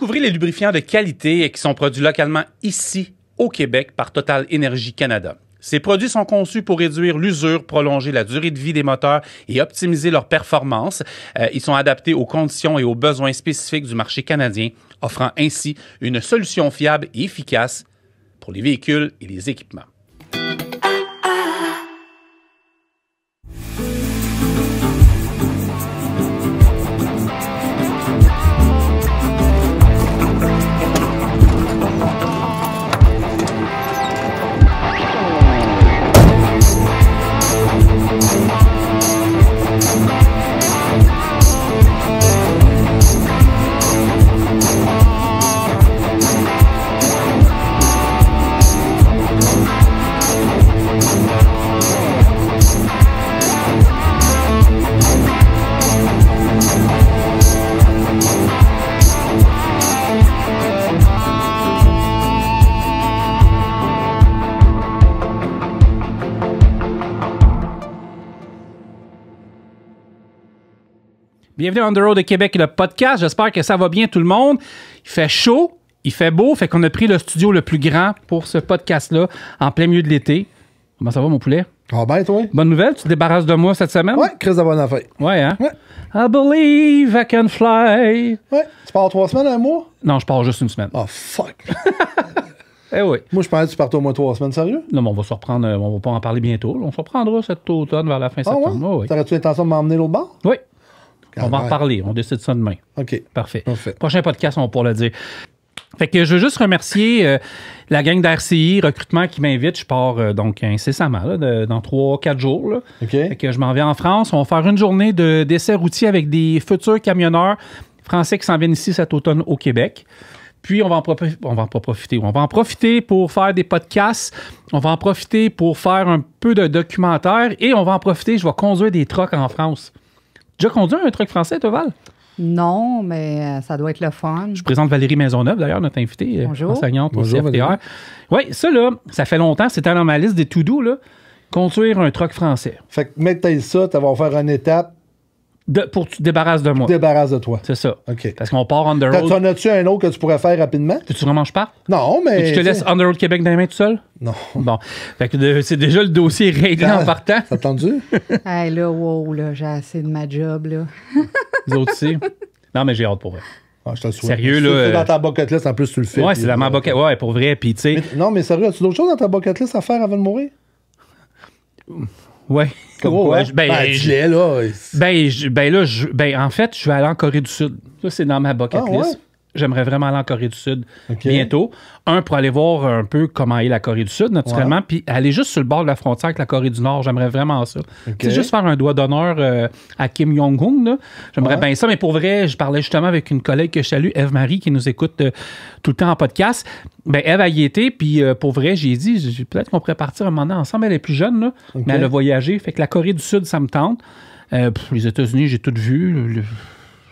Découvrez les lubrifiants de qualité qui sont produits localement ici, au Québec, par Total Énergie Canada. Ces produits sont conçus pour réduire l'usure, prolonger la durée de vie des moteurs et optimiser leur performance. Ils sont adaptés aux conditions et aux besoins spécifiques du marché canadien, offrant ainsi une solution fiable et efficace pour les véhicules et les équipements. Bienvenue à On the Road de Québec, le podcast. J'espère que ça va bien tout le monde. Il fait chaud, il fait beau, fait qu'on a pris le studio le plus grand pour ce podcast-là en plein milieu de l'été. Comment ça va, mon poulet? Ah ben, toi? Bonne nouvelle, tu te débarrasses de moi cette semaine? Ouais, Chris de bonne affaire. Ouais, hein? Ouais. I believe I can fly. Ouais. Tu pars 3 semaines, un mois? Non, je pars juste une semaine. Oh, fuck. Eh oui. Moi, je pensais que tu partais au moins 3 semaines, sérieux? Non, mais on va se reprendre, on va pas en parler bientôt. On se reprendra cet automne vers la fin septembre. Ouais? Oui. T'aurais-tu l'intention de m'emmener l'autre bord? Oui. On va en reparler. On décide ça demain. OK. Parfait. Parfait. Prochain podcast, on va pouvoir le dire. Fait que je veux juste remercier la gang d'RCI Recrutement qui m'invite. Je pars donc incessamment, là, dans 3-4 jours. Là. OK. Fait que je m'en vais en France. On va faire une journée d'essai routier avec des futurs camionneurs français qui s'en viennent ici cet automne au Québec. Puis, on va en profiter pour faire des podcasts. On va en profiter pour faire un peu de documentaire. Et on va en profiter, je vais conduire des trucks en France. Tu as déjà conduit un truck français, toi, Val? Non, mais ça doit être le fun. Je présente Valérie Maisonneuve, d'ailleurs, notre invitée enseignante au Bonjour, CFTR. Oui, ça, là, ça fait longtemps. C'était dans ma liste des to-do, là. Conduire un truck français. Fait que, mec, t'as ça, tu vas faire une étape. Pour que tu te débarrasses de moi. Tu te débarrasses de toi. C'est ça. OK. Parce qu'on part on the road. T'en as-tu un autre que tu pourrais faire rapidement? Veux-tu vraiment que je parte? Non, mais. Et tu te laisses on the road Québec dans les mains tout seul? Non. Bon. Fait que c'est déjà le dossier réglé en partant. T'as entendu? Hey, là, wow, là, j'ai assez de ma job, là. Les autres aussi. Non, mais j'ai hâte pour vrai. Ah, je te le souhaite. Sérieux, Si là. c'est dans ta bucket list, en plus, tu le fais. Ouais, puis, c'est dans ma bucket. Ouais, pour vrai. Puis, tu sais. Non, mais sérieux, as-tu d'autres choses dans ta bucket list à faire avant de mourir? Ouais. Comme Oh, quoi? ouais, dis-le, là. En fait, je vais aller en Corée du Sud. Ça, c'est dans ma bucket Ah, list. ouais? J'aimerais vraiment aller en Corée du Sud OK. bientôt. Pour aller voir un peu comment est la Corée du Sud, naturellement, puis aller juste sur le bord de la frontière avec la Corée du Nord. J'aimerais vraiment ça. OK. Tu sais, juste faire un doigt d'honneur à Kim Jong-un. Là. J'aimerais bien ça, mais pour vrai, je parlais justement avec une collègue que je salue, Eve-Marie, qui nous écoute tout le temps en podcast. Ben, Eve a y été, puis pour vrai, j'ai dit, peut-être qu'on pourrait partir un moment donné ensemble. Elle est plus jeune, là, OK. mais elle a voyagé. Fait que la Corée du Sud, ça me tente. Les États-Unis, j'ai tout vu.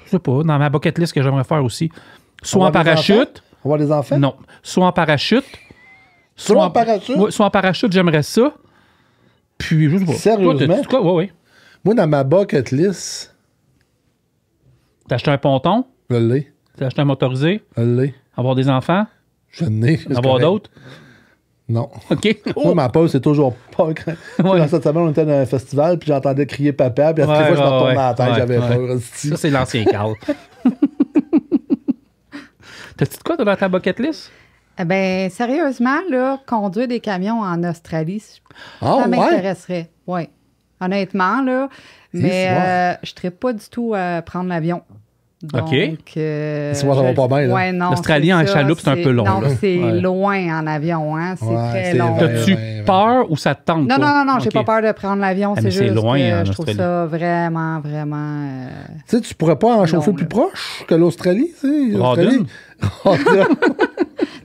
Je sais pas, dans ma bucket list que j'aimerais faire aussi. Soit en Avoir des parachute. enfants? Avoir des enfants? Non. Soit en parachute. Soit en parachute? Ouais, soit en parachute, j'aimerais ça. Puis, je sais pas. Sérieusement? Toi, t'as-tu quoi? Oui. Moi, dans ma bucket list, T'as acheté un ponton? je l'ai. T'as acheté un motorisé? Je l'ai. Avoir des enfants? Je l'ai. c'est Avoir correct. d'autres? Non. OK. Moi, ma pause, c'est toujours pas. Ouais. Dans cette semaine, on était dans un festival, puis j'entendais crier papa, puis à toutes les Ouais, fois, je me ouais, retournais à la tête, ouais, j'avais ouais. peur. hostie. Ça, c'est l'ancien Carl. T'as-tu de quoi dans ta bucket list? Eh bien, sérieusement, là, conduire des camions en Australie, Ah, ça ouais? m'intéresserait. Oui. Honnêtement, là. Mais c'est je ne serais pas du tout à prendre l'avion. Donc, OK. Ça va pas bien, là. Ouais, non, L'Australie c'est en ça, chaloupe, c'est un peu long, Non, là. c'est Ouais. loin en avion, hein. C'est Ouais, très c'est long. vrai. T'as-tu ouais. peur ou ça te tente? Non, toi? non, j'ai OK. pas peur de prendre l'avion. Ah, mais C'est c'est juste loin, que en je trouve Australie. ça vraiment, vraiment... Tu sais, tu pourrais pas en chauffer Non, plus là. proche que l'Australie, tu sais. Rawdon? Rawdon.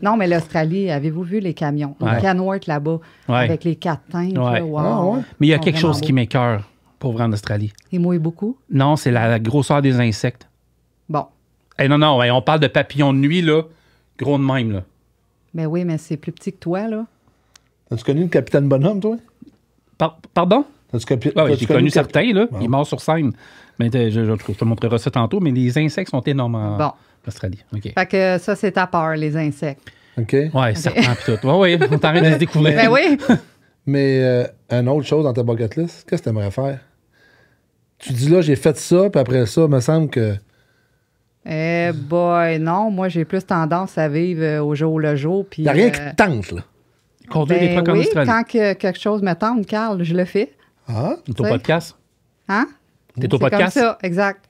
Non, mais l'Australie, avez-vous vu les camions? Ouais. Le Canworth là-bas, Ouais. avec les 4 tanks. Ouais. Là, wow. Ah, ouais. Mais il y a Ils sont quelque chose vraiment qui beaux. m'écoeure pour vrai en Australie. Ils mouillent beaucoup? Non, c'est la grosseur des insectes. Bon. Non, on parle de papillons de nuit, là. Gros de même, là. Ben oui, mais c'est plus petit que toi, là. As-tu connu le capitaine Bonhomme, toi? Pardon? As-tu J'ai connu le certains, là. Bon. Il est mort sur scène. Mais je te montrerai ça tantôt, mais les insectes sont énormes Bon. Australie, OK. Fait que ça, c'est ta peur, les insectes. OK? Ouais, serpent pis tout. Oui, on t'arrête de se découvrir. Ben oui. Mais une autre chose dans ta bucket list, qu'est-ce que tu aimerais faire? Tu dis là, j'ai fait ça, puis après ça, il me semble que... Eh boy, non, moi, j'ai plus tendance à vivre au jour le jour. Il n'y a rien qui te tente, là. Conduire des trucks en oui, Australie. quand quelque chose me tente, Carl, je le fais. Ah? T'es au podcast? Hein? T'es au C'est comme podcast? ça, exact.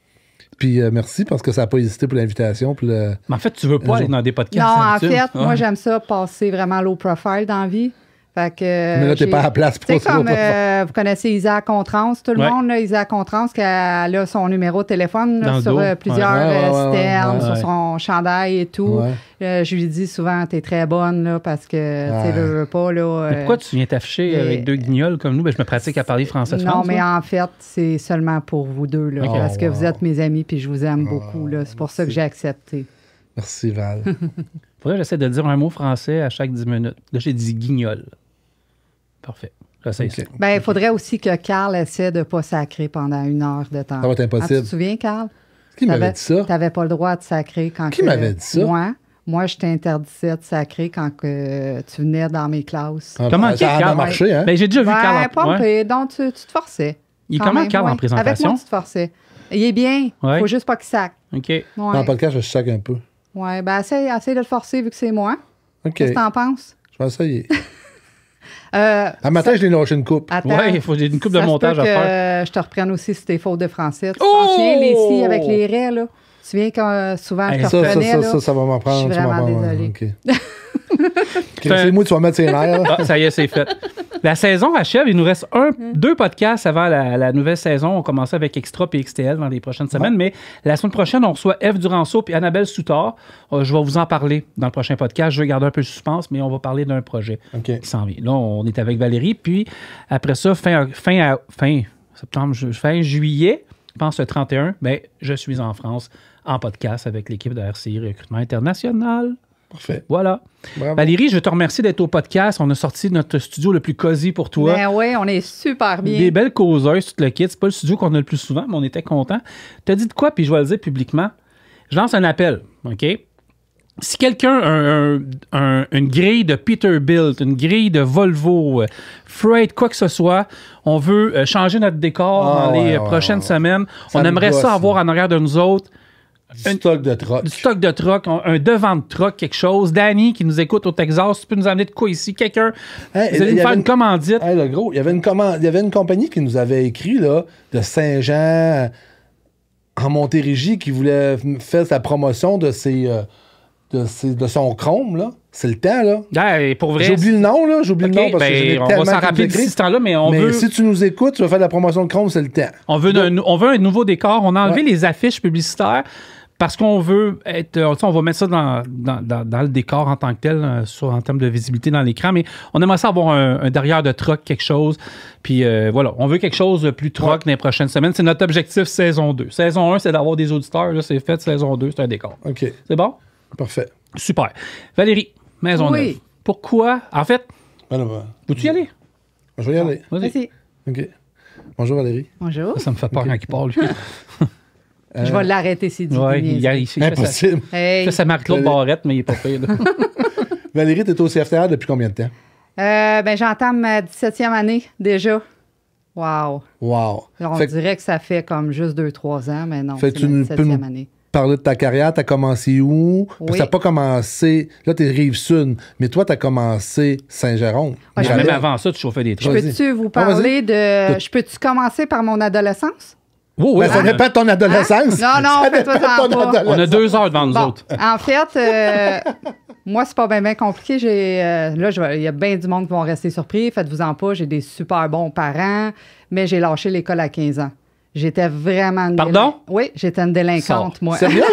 Puis merci, parce que ça n'a pas hésité pour l'invitation. Puis Mais en fait, tu veux pas aller dans des podcasts. Non, en d'habitude. fait, moi, Ouais. j'aime ça passer vraiment low profile dans la vie. Fait que, Mais là, t'es pas à la place pour Tu sais, ça, comme pas vous connaissez Isa Contrance, tout le Ouais. monde, là, Isa Contrance, qui a son numéro de téléphone là, Dans le sur dos. plusieurs Ouais, sternes, sur ouais. son chandail et tout. Ouais. Je lui dis souvent, t'es très bonne, là, parce que, tu sais, veux pas, là. Mais pourquoi tu viens t'afficher et- avec deux guignols comme nous? Ben, je me pratique à parler français de Non, France. mais là. en fait, c'est seulement pour vous deux, là, Ok. parce que Oh, vous wow. êtes mes amis, puis je vous aime beaucoup, là. C'est pour ça que j'ai accepté. Merci, Val. Faudrait que j'essaie de dire un mot français à chaque 10 minutes. Là, j'ai dit guignol. Parfait. J'essaie OK. ça. Ben, il faudrait aussi que Carl essaie de ne pas sacrer pendant 1 heure de temps. Ça va être impossible. Ah, tu te souviens, Carl? Qui m'avait dit ça? Tu n'avais pas le droit de sacrer quand Qui m'avait dit ça? Moi, je t'interdisais de sacrer quand que tu venais dans mes classes. Ah, Comment ça a Carl? marché, hein? Ben, j'ai déjà vu Carl. Ouais, pas ouais. pire. Donc, tu te forçais. Il est Quand comment, même, Carl, en ouais. présentation? Avec moi, tu te forçais. Il est bien. Il Ouais. faut juste pas qu'il sac. OK. Ouais. Dans le podcast, je sac un peu. Ouais, ben, essaye de le forcer vu que c'est moi. OK. Qu'est-ce que t'en penses? Je vais essayer. Euh, Un matin, je l'ai lâché une coupe. Attends. Ouais, il faut une coupe de Ça se montage peut à que faire. je te reprenne aussi sur tes fautes de français. Tu Oh! t'en souviens, les si avec les raies, là? Tu te souviens quand souvent je te Ça, reprenais, là? ça va m'en prendre. Je suis tu m'en vraiment prends, désolée. OK. C'est moi, tu vas mettre ses nerfs. Ah, ça y est, c'est fait. La saison achève. Il nous reste 2 podcasts avant la nouvelle saison. On commence avec Extra et XTL dans les prochaines semaines. Mais la semaine prochaine, on reçoit Eve Duranceau et Annabelle Soutard. Je vais vous en parler dans le prochain podcast. Je vais garder un peu le suspense, mais on va parler d'un projet OK. qui s'en vient. Là, on est avec Valérie. Puis après ça, fin septembre, fin juillet, je pense le 31, ben, je suis en France en podcast avec l'équipe de RCI Recrutement International. Parfait. Voilà. Bravo. Valérie, je te remercie d'être au podcast. On a sorti notre studio le plus cosy pour toi. Ben oui, on est super bien. Des belles causeuses, tout le kit. C'est pas le studio qu'on a le plus souvent, mais on était contents. Tu as dit de quoi, puis je vais le dire publiquement. Je lance un appel, OK? Si quelqu'un a une grille de Peterbilt, une grille de Volvo, Freight, quoi que ce soit, on veut changer notre décor dans les prochaines semaines. Ça on me aimerait gosse, ça avoir en arrière de nous autres. Du stock de troc. Du stock de truck, un devant de truck, quelque chose. Danny qui nous écoute au Texas, tu peux nous amener de quoi ici? Quelqu'un, Hey, vous allez il nous y faire avait une commandite. Hey, le gros, il y avait une compagnie qui nous avait écrit là, de Saint-Jean en Montérégie qui voulait faire sa promotion de son Chrome, là. C'est le temps, là. Hey, pour vrai. J'ai oublié le nom, là. J'ai oublié OK, le nom parce que ben, j'ai on tellement va s'en qui nous rappeler d'ici écrivent. ce temps-là, mais on Mais veut... si tu nous écoutes, tu vas faire de la promotion de Chrome, c'est le temps. On veut un nouveau décor. On a enlevé les affiches publicitaires parce qu'on veut être... on va mettre ça dans le décor en tant que tel, en termes de visibilité dans l'écran, mais on aimerait ça avoir un derrière de truck, quelque chose. Puis voilà, on veut quelque chose de plus truck dans les prochaines semaines. C'est notre objectif saison 2. Saison 1, c'est d'avoir des auditeurs. Là, c'est fait. Saison 2, c'est un décor. OK. C'est bon? Parfait. Super. Valérie, Maisonneuve. Oui. Pourquoi? En fait, Ben, ben, veux-tu y aller? je vais y aller. Vas-y. Merci. OK. Bonjour, Valérie. Bonjour. Ça me fait peur quand il parle, lui. Je vais l'arrêter s'il dit Ouais, des il niaiseries. fait ça. Impossible. Hey. Ça Marie-Claude Barrette, mais il est pas pire. là. Valérie, t'es au CFTR depuis combien de temps? Ben, j'entame ma 17e année déjà. Wow. Wow. On Fait que dirait que ça fait comme juste 2-3 ans, mais non, Fait que c'est tu ma nous peux 17e nous- année. parler de ta carrière, t'as commencé où? Parce que Oui. t'as pas commencé... Là, t'es Rive-Sud, mais toi, t'as commencé Saint-Jérôme. Ouais, Mais je même vais- avant ça, tu chauffais des Je trucs. Vas-y. peux-tu vous Ah, vas-y. parler de... Je peux-tu commencer par mon adolescence? Oui, oui. Ben, ça dépend de ton adolescence. Hein? Non, Ça fais-toi dépend de en ton pas. adolescence. On a 2 heures devant nous Bon, autres. en fait, moi, c'est pas bien compliqué. Il y a bien du monde qui vont rester surpris. Faites-vous-en pas, j'ai des super bons parents, mais j'ai lâché l'école à 15 ans. J'étais vraiment... Pardon? Oui, j'étais une délinquante, Sors. moi. Sérieux?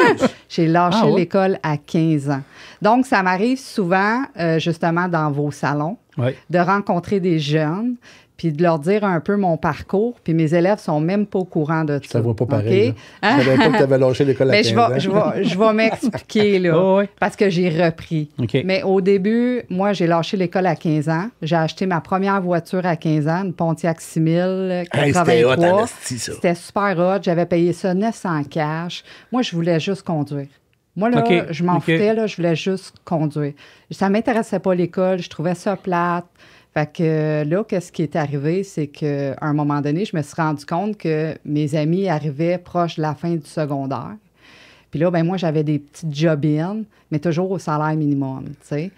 J'ai lâché Ah ouais? l'école à 15 ans. Donc, ça m'arrive souvent, justement, dans vos salons, Oui. de rencontrer des jeunes, puis de leur dire un peu mon parcours. Puis mes élèves sont même pas au courant de Je ça. te vois pas pareil. OK? Là. Je savais pas que t'avais lâché l'école à Mais 15 ans. je vais m'expliquer, là, Oh, oui. parce que j'ai repris. OK. Mais au début, moi, j'ai lâché l'école à 15 ans. J'ai acheté ma première voiture à 15 ans, une Pontiac 6000, Hey, c'était hot, 83. en esti, ça. C'était super hot. J'avais payé ça 900 cash. Moi, je voulais juste conduire. Moi, là, OK, je m'en OK. foutais, là, je voulais juste conduire. Ça m'intéressait pas l'école, je trouvais ça plate. Fait que là, qu'est-ce qui est arrivé, c'est qu'à un moment donné, je me suis rendu compte que mes amis arrivaient proche de la fin du secondaire. Puis là, ben moi, j'avais des petites job-in, mais toujours au salaire minimum, tu sais.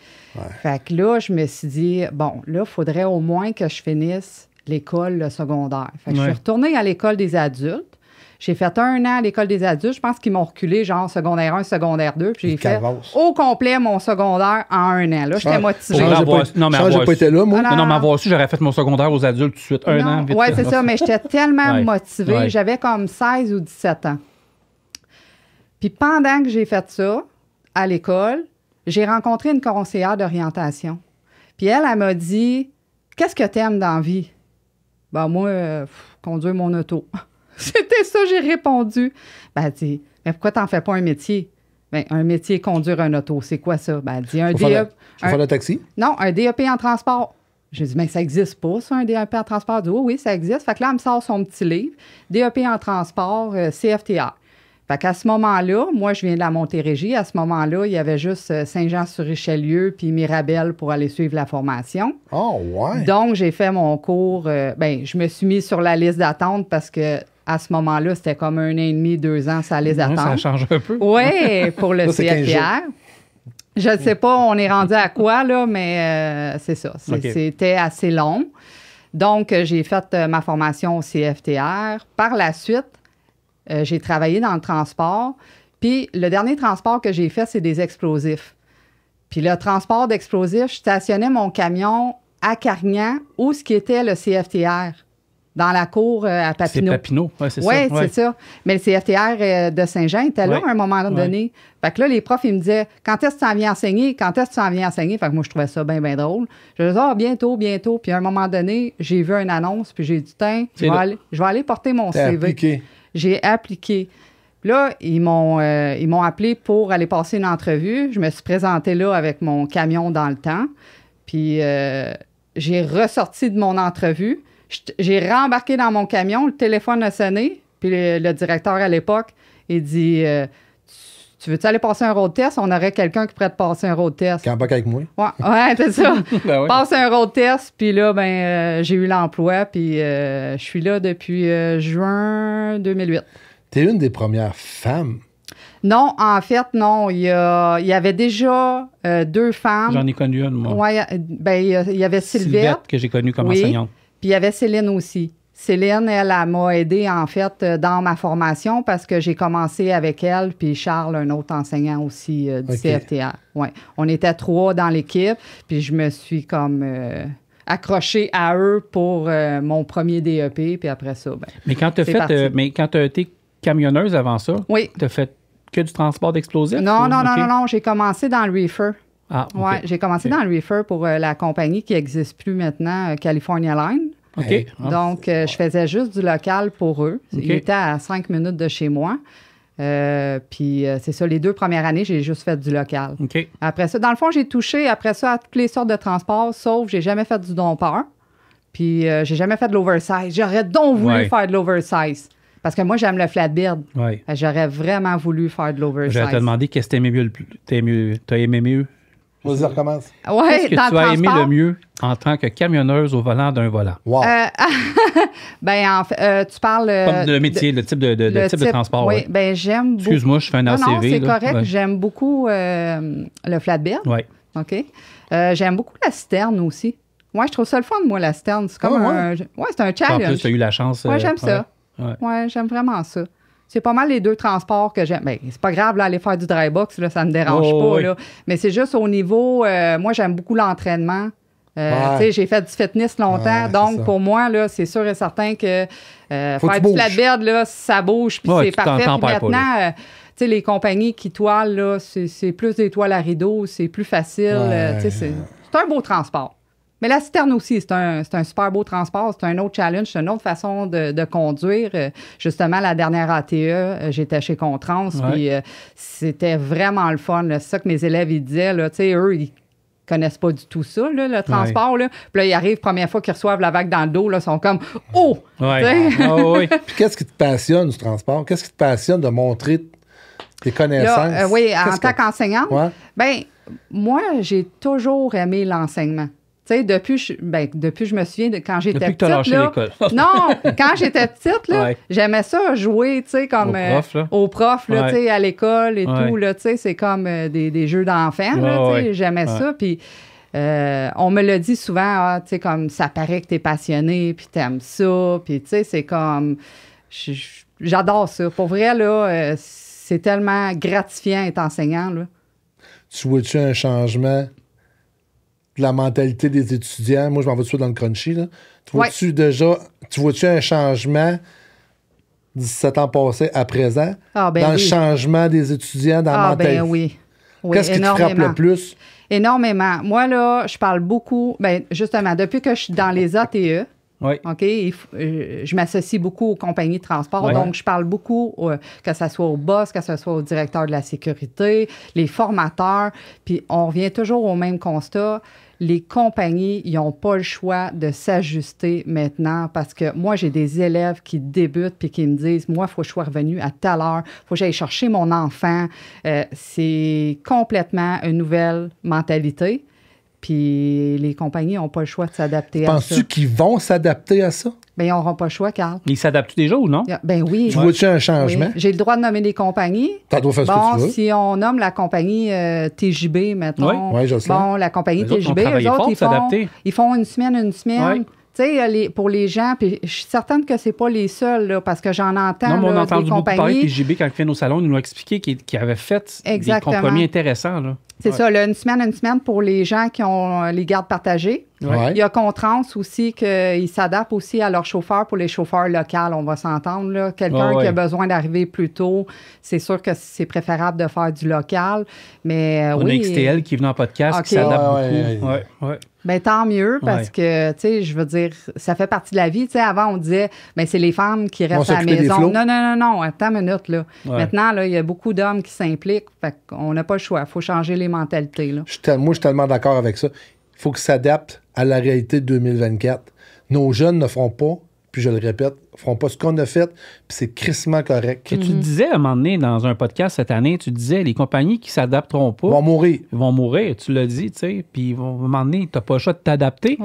Fait que là, je me suis dit, bon, là, il faudrait au moins que je finisse l'école, le secondaire. Fait que je suis retournée à l'école des adultes. J'ai fait 1 an à l'école des adultes. Je pense qu'ils m'ont reculé, genre secondaire 1, secondaire 2. Puis j'ai fait au complet mon secondaire en 1 an. Là, j'étais motivée. J'ai pas été là, moi. Non, mais avoir su, j'aurais fait mon secondaire aux adultes tout de suite. 1 an, vite. Oui, c'est ça, mais j'étais tellement motivée. Ouais. J'avais comme 16 ou 17 ans. Puis pendant que j'ai fait ça, à l'école, j'ai rencontré une conseillère d'orientation. Puis elle m'a dit, « Qu'est-ce que t'aimes dans la vie? » Ben moi, conduire mon auto. C'était ça, j'ai répondu. Ben, elle dit, « Mais pourquoi t'en fais pas un métier? » Ben, un métier, conduire un auto, c'est quoi ça? Ben, elle dit, un DEP. Faire le taxi? Non, un DEP en transport. J'ai dit, mais ça n'existe pas, ça, un DEP en transport. Elle dit, oui, ça existe. Fait que là, elle me sort son petit livre, DEP en transport, CFTR. Fait qu'à ce moment-là, moi, je viens de la Montérégie. À ce moment-là, il y avait juste Saint-Jean-sur-Richelieu puis Mirabel pour aller suivre la formation. Oh, ouais. Donc, j'ai fait mon cours. Je me suis mis sur la liste d'attente parce que à ce moment-là, c'était comme 1 an et demi, 2 ans, sa liste d'attente. Ça change un peu. Oui, pour le Là, c'est 15 CFTR. Je ne sais pas, on est rendu à quoi, là, mais c'est ça. OK. C'était assez long. Donc, j'ai fait ma formation au CFTR. Par la suite, j'ai travaillé dans le transport. Puis, le dernier transport que j'ai fait, c'est des explosifs. Puis, le transport d'explosifs, je stationnais mon camion à Carignan, où ce qui était le CFTR, dans la cour à Papineau. C'est Papineau, oui, c'est ça. Oui, c'est ça. Mais le CFTR de Saint-Jean était là à un moment donné. Fait que là, les profs, ils me disaient, quand est-ce que tu en viens enseigner? Quand est-ce que tu en viens enseigner? Fait que moi, je trouvais ça bien, bien drôle. Je disais, bientôt, bientôt. Puis à un moment donné, j'ai vu une annonce, puis j'ai dit, tiens, je vais aller porter mon CV. Appliqué. J'ai appliqué. Puis là, ils m'ont appelé pour aller passer une entrevue. Je me suis présentée là avec mon camion dans le temps. Puis j'ai ressorti de mon entrevue. J'ai rembarqué dans mon camion, le téléphone a sonné, puis le directeur à l'époque, il dit Tu veux-tu aller passer un road test? On aurait quelqu'un qui pourrait te passer un road test. Qui embarque avec moi. Ouais, c'est ça. Ben ouais. Passe un road test, puis là, j'ai eu l'emploi, puis je suis là depuis juin 2008. T'es une des premières femmes. Non, en fait, non. Il y avait déjà 2 femmes. J'en ai connu une, moi. Oui, il y avait Sylvette. Que j'ai connue comme enseignante. Puis il y avait Céline aussi. Céline, elle m'a aidée, en fait, dans ma formation parce que j'ai commencé avec elle, puis Charles, un autre enseignant aussi du CFTR. Ouais. On était 3 dans l'équipe, puis je me suis comme accrochée à eux pour mon premier DEP, puis après ça, Mais quand tu as été camionneuse avant ça, tu as fait que du transport d'explosifs? Non, j'ai commencé dans le reefer. Ah, okay. Ouais, j'ai commencé dans le reefer pour la compagnie qui n'existe plus maintenant, California Line. OK. Hey. Donc, je faisais juste du local pour eux. Ils étaient à 5 minutes de chez moi. Puis, c'est ça, les 2 premières années, j'ai juste fait du local. OK. Après ça, dans le fond, j'ai touché après ça à toutes les sortes de transports, sauf j'ai jamais fait du dompeur. Puis, j'ai jamais fait de l'oversize. J'aurais donc voulu faire de l'oversize. Parce que moi, j'aime le flatbed. Ouais. J'aurais vraiment voulu faire de l'oversize. Je vais te demander qu'est-ce que t'as aimé mieux. T'as aimé mieux? Vas-y, recommence. Oui, qu'est-ce que dans tu le as aimé transport. le mieux en tant que camionneuse au volant d'un volant? Wow. En fait, tu parles... Comme le métier, le type de transport. Oui, Ouais. ben j'aime beaucoup... Excuse-moi, je fais un ACV. Non, c'est là. correct. Ouais. J'aime beaucoup le flatbed. Oui. OK. J'aime beaucoup la citerne aussi. Moi, je trouve ça le fun, moi, la citerne. C'est comme c'est un En challenge. plus, tu as eu la chance. Oui, j'aime ça. Oui, j'aime vraiment ça. C'est pas mal les 2 transports que j'aime. Bien, c'est pas grave, là, aller faire du dry box, là, ça me dérange pas. oui. Là. Mais c'est juste au niveau... moi, j'aime beaucoup l'entraînement. Tu sais, j'ai fait du fitness longtemps. Donc, pour moi, là, c'est sûr et certain que faire du flatbed, là, ça bouge, puis c'est parfait. Puis maintenant, tu sais, les compagnies qui toilent, là, c'est plus des toiles à rideau, c'est plus facile. Tu sais, c'est un beau transport. Mais la citerne aussi, c'est un super beau transport. C'est un autre challenge, c'est une autre façon de conduire. Justement, la dernière ATE, j'étais chez Contrans, puis c'était vraiment le fun. Là. C'est ça que mes élèves ils disaient. Là, eux, ils connaissent pas du tout ça, là, le transport. Là. Puis là, ils arrivent, première fois qu'ils reçoivent la vague dans le dos, là, ils sont comme « Oh! Ouais. Puis qu'est-ce qui te passionne du transport? Qu'est-ce qui te passionne de montrer Tes connaissances. Là, oui, en tant qu'enseignante, ben moi, j'ai toujours aimé l'enseignement. Tu sais, depuis, je me souviens de quand j'étais petite. Depuis que tu as lâché l'école. Non, quand j'étais petite, là, j'aimais ça jouer, tu sais, comme au prof, là, tu sais, à l'école et tout, là, tu sais, c'est comme des jeux d'enfants, là, tu sais, j'aimais ça, puis on me le dit souvent, tu sais, comme ça paraît que t'es passionné, puis t'aimes ça, puis tu sais, c'est comme, j'adore ça. Pour vrai, là, c'est tellement gratifiant être enseignant, là. Tu vois-tu un changement de la mentalité des étudiants? Moi, je m'en vais tout de suite dans le crunchy, là. Tu vois-tu un changement 17 ans passés à présent dans le changement des étudiants, dans la mentalité? Oui. Qu'est-ce qui te frappe le plus? Énormément. Moi, là, je parle beaucoup, justement, depuis que je suis dans les ATE, OK, je m'associe beaucoup aux compagnies de transport, donc je parle beaucoup, que ce soit au boss, que ce soit au directeur de la sécurité, les formateurs, puis on revient toujours au même constat. Les compagnies, ils n'ont pas le choix de s'ajuster maintenant parce que moi, j'ai des élèves qui débutent puis qui me disent, moi, il faut que je sois revenu à telle heure, il faut que j'aille chercher mon enfant. C'est complètement une nouvelle mentalité. Puis les compagnies n'ont pas le choix de s'adapter à ça. Penses-tu qu'ils vont s'adapter à ça? Bien, ils n'auront pas le choix, Carl. Ils s'adaptent déjà ou non? Ben oui. Tu vois-tu un changement? Oui. J'ai le droit de nommer des compagnies. T'as le droit de faire ce que tu veux. Si on nomme la compagnie TJB, mettons. Oui, je sais. Bon, la compagnie TJB, eux autres, ils font une semaine. Tu sais, pour les gens, puis je suis certaine que c'est pas les seuls, là, parce que j'en entends. Non, mais on a entendu des beaucoup compagnies. parler de TJB quand ils viennent au salon, ils nous ont expliqué qu'ils avaient fait des compromis intéressants, là. C'est ça, là, une semaine pour les gens qui ont les gardes partagées. Il y a Contrans aussi qu'ils s'adaptent aussi à leurs chauffeurs pour les chauffeurs locaux, on va s'entendre. Là. Quelqu'un qui a besoin d'arriver plus tôt, c'est sûr que c'est préférable de faire du local. Mais on a XTL qui est venu en podcast, qui s'adapte beaucoup. Bien, tant mieux, parce que, tu sais, je veux dire, ça fait partie de la vie. Tu sais, avant, on disait, bien, c'est les femmes qui restent à la maison. Non, attends une minute, là. Maintenant, là, il y a beaucoup d'hommes qui s'impliquent, fait qu'on n'a pas le choix. Il faut changer les mentalités, là. Moi, je suis tellement d'accord avec ça. Il faut qu'ils s'adaptent à la réalité de 2024. Nos jeunes ne feront pas, puis je le répète, ne feront pas ce qu'on a fait, puis c'est crissement correct. Tu disais à un moment donné, dans un podcast cette année, tu disais, les compagnies qui ne s'adapteront pas... vont mourir. Ils vont mourir, tu l'as dit, tu sais, puis à un moment donné, tu n'as pas le choix de t'adapter.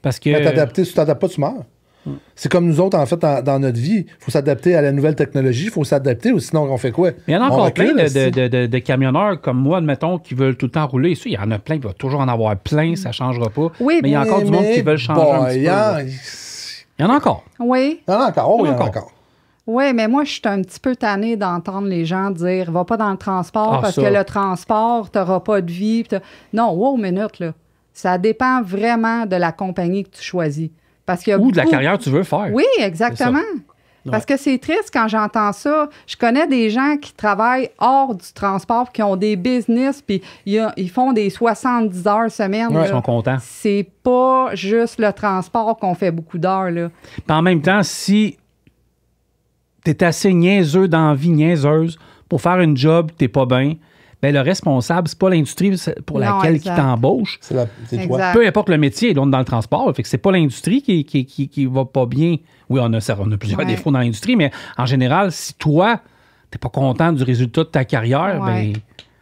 Parce que... t'adapter, si tu t'adaptes pas, tu meurs. C'est comme nous autres, en fait, dans notre vie. Il faut s'adapter à la nouvelle technologie, il faut s'adapter, ou sinon, on fait quoi? Il y en a encore plein de camionneurs comme moi, admettons, qui veulent tout le temps rouler. Il y en a plein, il va toujours en avoir plein, ça ne changera pas. Oui, mais il y a encore du monde qui veulent changer un petit peu. Il y en a encore. Oui. Il y en a encore. Oui, mais moi, je suis un petit peu tannée d'entendre les gens dire « Va pas dans le transport parce que le transport, tu n'auras pas de vie. » Non, minute, là. Ça dépend vraiment de la compagnie que tu choisis. Parce qu'il y a de la carrière que tu veux faire. Oui, exactement. Parce que c'est triste quand j'entends ça. Je connais des gens qui travaillent hors du transport, qui ont des business, puis ils font des 70 heures semaine. Ils sont contents. C'est pas juste le transport qu'on fait beaucoup d'heures, là. Puis en même temps, si t'es assez niaiseux dans la vie, niaiseuse, pour faire une job, t'es pas bien, ben le responsable, c'est pas l'industrie pour laquelle il t'embauche. C'est toi. Peu importe le métier, là, on est dans le transport. Fait que c'est pas l'industrie qui va pas bien. Oui, on a plusieurs défauts dans l'industrie, mais en général, si toi, t'es pas content du résultat de ta carrière, ben...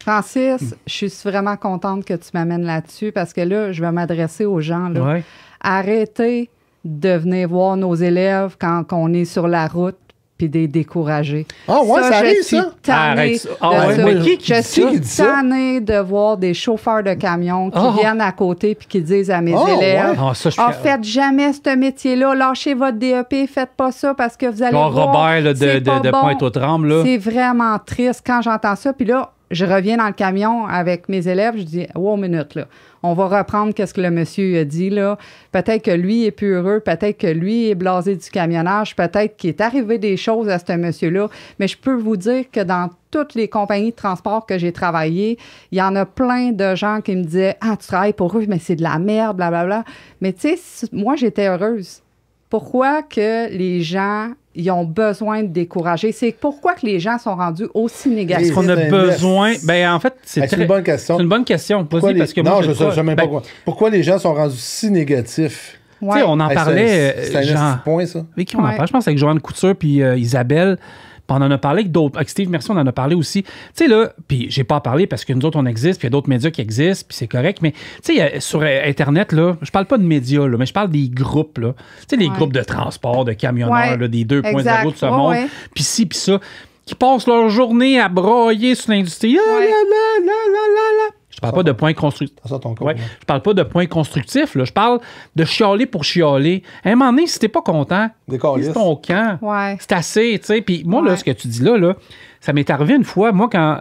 Francis, je suis vraiment contente que tu m'amènes là-dessus parce que là, je vais m'adresser aux gens. Là. Arrêtez de venir voir nos élèves quand on est sur la route puis des découragés. Ah ouais, ça arrive, ça? Je suis tannée de voir des chauffeurs de camions qui viennent à côté puis qui disent à mes élèves, faites jamais ce métier-là, lâchez votre DEP, faites pas ça parce que vous allez voir, Robert là, de Pointe-aux-Trembles, là. C'est vraiment triste quand j'entends ça. Puis là, je reviens dans le camion avec mes élèves, je dis, minute, là. On va reprendre ce que le monsieur a dit, là. Peut-être que lui est plus heureux, peut-être que lui est blasé du camionnage, peut-être qu'il est arrivé des choses à ce monsieur-là. Mais je peux vous dire que dans toutes les compagnies de transport que j'ai travaillées, il y en a plein de gens qui me disaient, tu travailles pour eux, mais c'est de la merde, blablabla. Mais tu sais, moi, j'étais heureuse. Pourquoi que les gens... ils ont besoin de décourager? C'est pourquoi que les gens sont rendus aussi négatifs? Est-ce qu'on a besoin... Ben en fait, c'est une bonne question. C'est une bonne question. Pourquoi pourquoi les gens sont rendus si négatifs? On en parlait... C'est un point, ça. Avec qui on en parle? Je pense avec Joanne Couture puis Isabelle. Puis on en a parlé avec Steve Mercier, on en a parlé aussi. Tu sais, là, puis j'ai pas parlé parce que nous autres, on existe, puis il y a d'autres médias qui existent, puis c'est correct. Mais, tu sais, sur Internet, là, je parle pas de médias, là, mais je parle des groupes, là. Tu sais, les groupes de transport, de camionneurs, là, des 2.0 de ce monde, puis ci, puis ça, qui passent leur journée à broyer sur l'industrie. Je parle pas de points constructifs. Je parle pas de points constructifs, là. Je parle de chialer pour chialer. À un moment donné, si t'es pas content, c'est ton camp. C'est assez, tu sais. Puis moi, là, ce que tu dis là, ça m'est arrivé une fois, moi, quand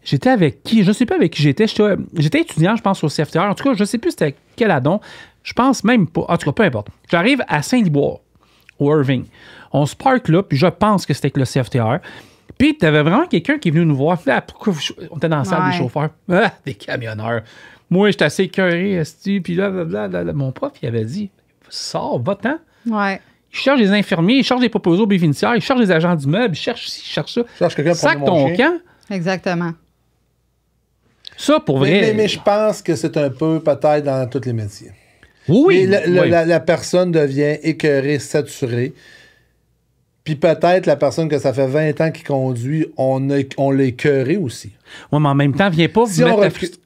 j'étais avec qui, je sais pas avec qui j'étais. J'étais étudiant, je pense, au CFTR. En tout cas, je sais plus c'était quel adon. Je pense même pas. En tout cas, peu importe. J'arrive à Saint-Liboire, au Irving. On se parque là, puis je pense que c'était avec le CFTR. Puis, t'avais vraiment quelqu'un qui est venu nous voir. Pourquoi on était dans la salle des chauffeurs. Des camionneurs. Moi, j'étais assez écœuré, puis là, mon prof, il avait dit, sors, va-t'en. Ouais. Il cherche des infirmiers, il cherche des proposés aux bénéficiaires, il cherche des agents d'immeuble, il cherche ci, il cherche ça. Cherche quelqu'un pour sac ton camp. Exactement. Ça, pour vrai. Mais je pense que c'est un peu peut-être dans tous les métiers. Oui. Mais la personne devient écœurée, saturée. Puis peut-être la personne que ça fait 20 ans qu'il conduit, on l'a écœuré aussi. Oui, mais en même temps, viens pas si mettre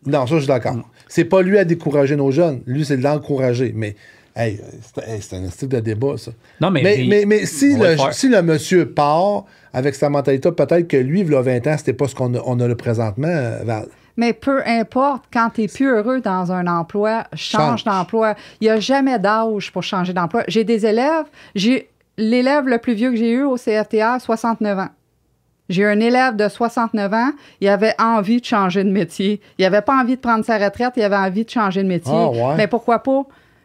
Non, ça, je suis d'accord. C'est pas lui à décourager nos jeunes. Lui, c'est de l'encourager. Mais, c'est un style de débat, ça. Non, mais si le monsieur part avec sa mentalité, peut-être que lui, il y a 20 ans, c'était pas ce qu'on a le présentement, Val. Mais peu importe, quand tu n'es plus heureux dans un emploi, change d'emploi. Il n'y a jamais d'âge pour changer d'emploi. J'ai des élèves, l'élève le plus vieux que j'ai eu au CFTR, 69 ans. J'ai eu un élève de 69 ans, il avait envie de changer de métier. Il n'avait pas envie de prendre sa retraite, il avait envie de changer de métier. Ah, ouais. Mais pourquoi pas?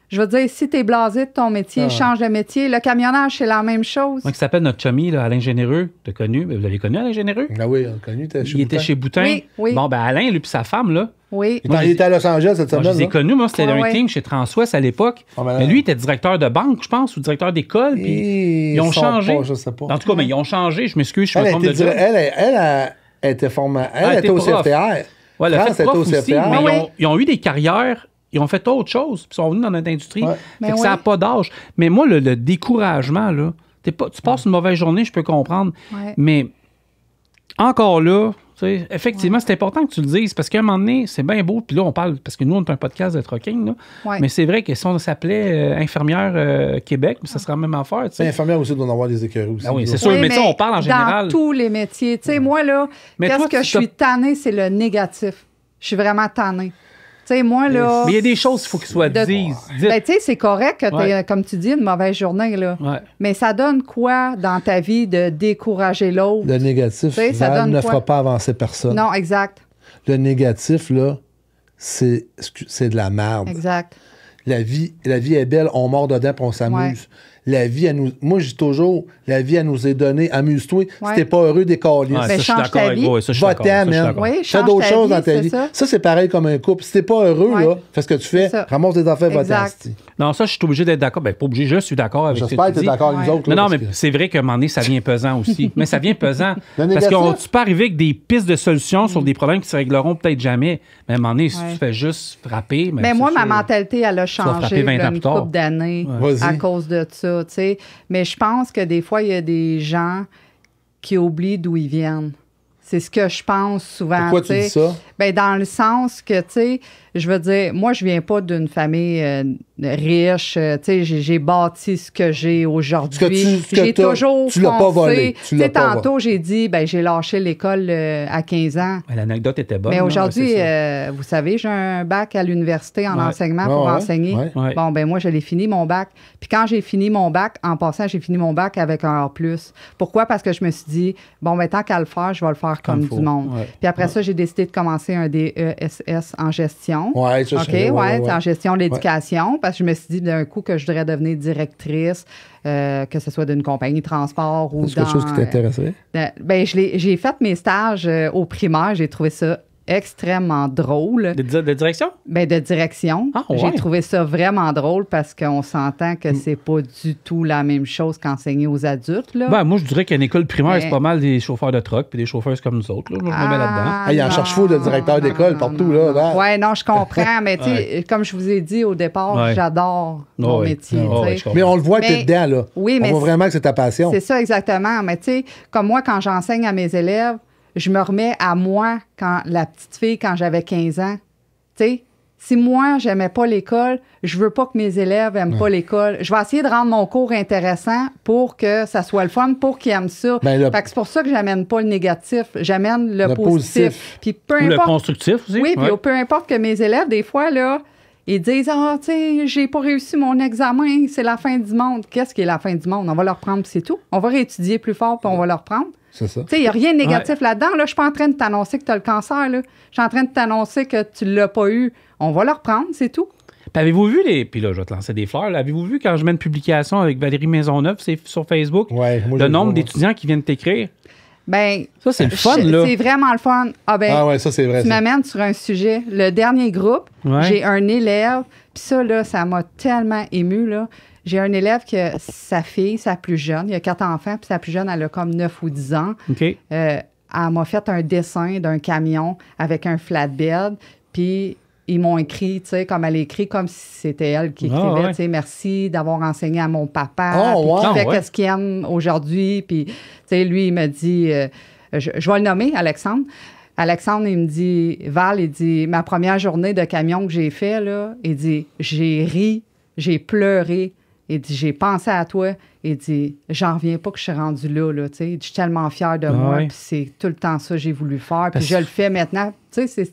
Je veux dire, si tu es blasé de ton métier, change de métier. Le camionnage, c'est la même chose. Moi, qui s'appelle notre chummy, là, Alain Généreux. T'as connu? Vous l'avez connu, Alain Généreux? Ah oui, on l'a connu. Il était chez Boutin. Oui. Bon, ben Alain, lui, puis sa femme, là. Oui. Il était à Los Angeles cette semaine. Moi, je les ai connus, moi, c'était un team chez Transwest à l'époque. Mais lui, il était directeur de banque, je pense, ou directeur d'école. Puis ils ont changé. Pas, je sais pas. En tout cas, mais ils ont changé. Je m'excuse, je me trompe de dire. Elle était formée. Elle était au CFTR. Ouais, elle a fait prof aussi, mais oui. ils ont eu des carrières. Ils ont fait autre chose, puis ils sont venus dans notre industrie. Ouais. Fait que ça n'a pas d'âge. Mais moi, le découragement, là, tu passes une mauvaise journée, je peux comprendre. Ouais. Mais encore là, effectivement, c'est important que tu le dises, parce qu'à un moment donné, c'est bien beau, puis là, on parle, parce que nous, on est un podcast de trucking, là, mais c'est vrai que si on s'appelait Infirmière Québec, ça serait la même affaire. Infirmière aussi doit en avoir des écuries aussi. Ah oui, c'est sûr, mais on parle en général. Dans tous les métiers. Tu sais, moi, là, qu'est-ce que je suis tannée, c'est le négatif. Je suis vraiment tannée. Tu sais, moi, là... Mais il y a des choses qu'il faut qu'ils soient dites. Ben, tu sais, c'est correct que tu aies, comme tu dis, une mauvaise journée, là. Ouais. Mais ça donne quoi dans ta vie de décourager l'autre? Le négatif, Val, ne fera pas avancer personne. Non, exact. Le négatif, là, c'est de la merde. Exact. La vie est belle, on mord dedans puis on s'amuse. Ouais. La vie, moi, je dis toujours, la vie, elle nous est donnée. Amuse-toi. Si t'es pas heureux, décolle. Ouais, ça, je suis d'accord avec vous. Va-t'en, man. Oui, fais d'autres choses dans ta vie. Ça, c'est pareil comme un couple. Si t'es pas heureux, là, fais ce que tu fais, ramasse des affaires, va-t'en. Non, ça, je suis obligé d'être d'accord. Ben, pas obligé, je suis d'accord avec J'espère que tu es d'accord avec nous autres. Non, mais c'est vrai qu'à un moment donné, ça vient pesant aussi. Mais ça vient pesant. Parce que tu peux arriver avec des pistes de solutions sur des problèmes qui se régleront peut-être jamais. Mais à un moment donné, si tu fais juste frapper. Mais moi, ma mentalité, elle a changé une couple d'années à cause de ça, tu sais. Mais je pense que des fois, il y a des gens qui oublient d'où ils viennent. C'est ce que je pense souvent. Pourquoi tu dis ça? Ben, dans le sens que, tu sais, je veux dire, moi, je viens pas d'une famille riche. Tu sais, j'ai bâti ce que j'ai aujourd'hui. J'ai toujours tu l'as pas volé. Tu sais, tantôt, j'ai dit, ben, j'ai lâché l'école à 15 ans. Ben, l'anecdote était bonne. Mais aujourd'hui, vous savez, j'ai un bac à l'université en enseignement pour enseigner. Ouais. Bon, ben moi, je l'ai fini, mon bac. Puis quand j'ai fini mon bac, en passant, j'ai fini mon bac avec un R+. Pourquoi? Parce que je me suis dit, bon, ben tant qu'à le faire, je vais le faire comme du monde. Ouais. Puis après ça, j'ai décidé de commencer un DESS en gestion. Oui, ça, en gestion de l'éducation, parce que je me suis dit d'un coup que je voudrais devenir directrice, que ce soit d'une compagnie de transport ou c'est quelque chose qui t'intéresserait? Ben, j'ai fait mes stages au primaire, j'ai trouvé ça extrêmement drôle. De direction? Ben, de direction. Ah, ouais. J'ai trouvé ça vraiment drôle parce qu'on s'entend que c'est pas du tout la même chose qu'enseigner aux adultes. Là. Ben, moi, je dirais qu'une école primaire, Mais- c'est pas mal des chauffeurs de truck puis des chauffeurs comme nous autres. Là. Moi, je me mets là-dedans. Ah, il en cherche fou de directeur d'école partout, là. Ben. Oui, non, je comprends, mais tu sais, comme je vous ai dit au départ, Ouais. j'adore mon Ouais. métier. Ouais, tu sais. ouais, je comprends. Mais on le voit que Mais- t'es dedans, là. Oui, mais on voit vraiment que c'est ta passion. C'est ça, exactement. Mais tu sais, comme moi, quand j'enseigne à mes élèves, je me remets à moi, quand la petite fille, quand j'avais 15 ans. Tu sais, si moi, j'aimais pas l'école, je veux pas que mes élèves aiment pas l'école. Je vais essayer de rendre mon cours intéressant pour que ça soit le fun, pour qu'ils aiment ça. Ben, le- Fait que c'est pour ça que j'amène pas le négatif, j'amène le positif. Puis peu Ou le importe. constructif aussi. Oui, puis Ouais. peu importe que mes élèves, des fois, là, ils disent « Ah, tu sais, j'ai pas réussi mon examen, c'est la fin du monde. » Qu'est-ce qui est la fin du monde? On va leur prendre, puis c'est tout. On va réétudier plus fort, puis on va leur prendre. C'est ça. Tu sais, il n'y a rien de négatif là-dedans. Là, je suis pas en train de t'annoncer que tu as le cancer. Là. Je suis en train de t'annoncer que tu l'as pas eu. On va le reprendre, c'est tout. Puis avez-vous vu Puis là, je vais te lancer des fleurs. Là. Avez-vous vu quand je mets une publication avec Valérie Maisonneuve c'est sur Facebook? Ouais, moi, je le le nombre vois, d'étudiants qui viennent t'écrire. Ben, Ça, c'est le fun, là. C'est vraiment le fun. Ah, ben, Ah ouais, ça, c'est vrai. tu ça. m'amènes sur un sujet. Le dernier groupe, Ouais. j'ai un élève, puis ça, là, ça m'a tellement ému, là. J'ai un élève que sa fille, sa plus jeune, il y a 4 enfants, puis sa plus jeune, elle a comme 9 ou 10 ans. OK? Elle m'a fait un dessin d'un camion avec un flatbed, puis ils m'ont écrit, tu sais, comme elle écrit, comme si c'était elle qui écrivait, Ah, ouais. tu sais, merci d'avoir enseigné à mon papa, Oh, puis wow. qui fait Ah, ouais. qu'est-ce qu'il aime aujourd'hui, puis, tu sais, lui, il me dit, je vais le nommer, Alexandre. Alexandre, il me dit, Val, il dit, ma première journée de camion que j'ai fait, là, il dit, j'ai ri, j'ai pleuré, il dit, j'ai pensé à toi. Il dit, j'en reviens pas que je suis rendu là, tu sais. Il dit, je suis tellement fière de moi, ouais. puis c'est tout le temps ça que j'ai voulu faire, puis Parce- je le fais maintenant. Tu sais,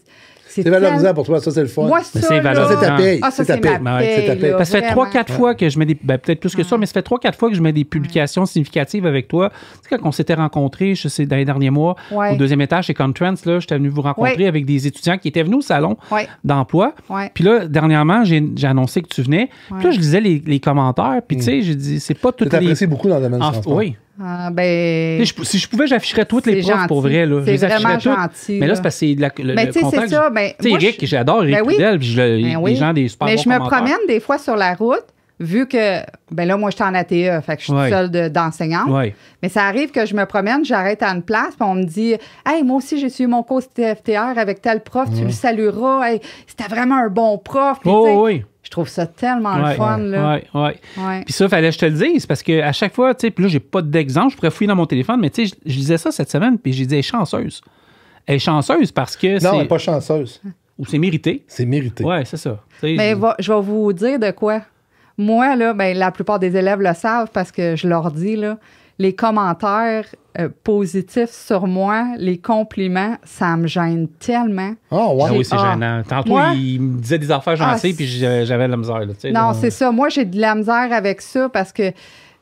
C'est valorisant pour toi, ça, c'est le fun. Moi, Mais ça, c'est là- valorisant. Ça, c'est ta paye. Ah, ça, C'est ta c'est paye. ma Ouais, c'est ta paye, paye. là, Parce que ça fait vraiment. 3-4 fois que je mets des. Ben, peut-être plus que ça, mais ça fait 3-4 fois que je mets des publications significatives avec toi. Tu sais, quand on s'était rencontrés, je sais, dans les derniers mois, Ouais. au 2e étage chez Contrance, là, j'étais venu vous rencontrer Ouais. avec des étudiants qui étaient venus au salon Ouais. d'emploi. Ouais. Puis là, dernièrement, j'ai annoncé que tu venais. Puis là, Ouais. je lisais les commentaires. Puis tu sais, j'ai dit, c'est pas Tu toutes les. t'apprécies beaucoup dans le domaine du transport. Oui. Ah, ben, Tu sais, si je pouvais, j'afficherais toutes les c'est profs pour gentil. vrai. Là. Je C'est les afficherais vraiment toutes. gentil, Mais là, là. c'est parce que c'est le Ben, tu sais, c'est contact. ça. Ben, Tu sais, moi, Eric, j'adore Eric Ben oui. Trudel, puis Ben oui. les gens des super Mais bons je me commentaires. promène des fois sur la route, vu que, ben là, moi, je suis en ATE, fait que je suis Ouais. seule d'enseignante. Ouais. Mais ça arrive que je me promène, j'arrête à une place, puis on me dit « Hey, moi aussi, j'ai suivi mon cours TFTR avec tel prof, tu le salueras. Hey, c'était vraiment un bon prof. » Puis, tu sais, Oh, oui. je trouve ça tellement le Ouais, fun, là. Ouais, ouais. Ouais. Puis ça, fallait que je te le dise, parce qu'à chaque fois, tu sais, puis là, j'ai pas d'exemple, je pourrais fouiller dans mon téléphone, mais tu sais, je lisais ça cette semaine, puis j'ai dit, elle est chanceuse. Elle est chanceuse parce que Non, elle c'est. n'est pas chanceuse. Ou c'est mérité. C'est mérité. Ouais, c'est ça. Tu sais, Mais je vais vous dire de quoi. Moi, là, ben, la plupart des élèves le savent parce que je leur dis, là, les commentaires positifs sur moi, les compliments, ça me gêne tellement. Ah, ouais. Ah oui, c'est Ah. gênant. Tantôt, Moi- il me disait des affaires gentils, puis j'avais de la misère. Là, tu sais, Non, là. c'est ça. Moi, j'ai de la misère avec ça parce que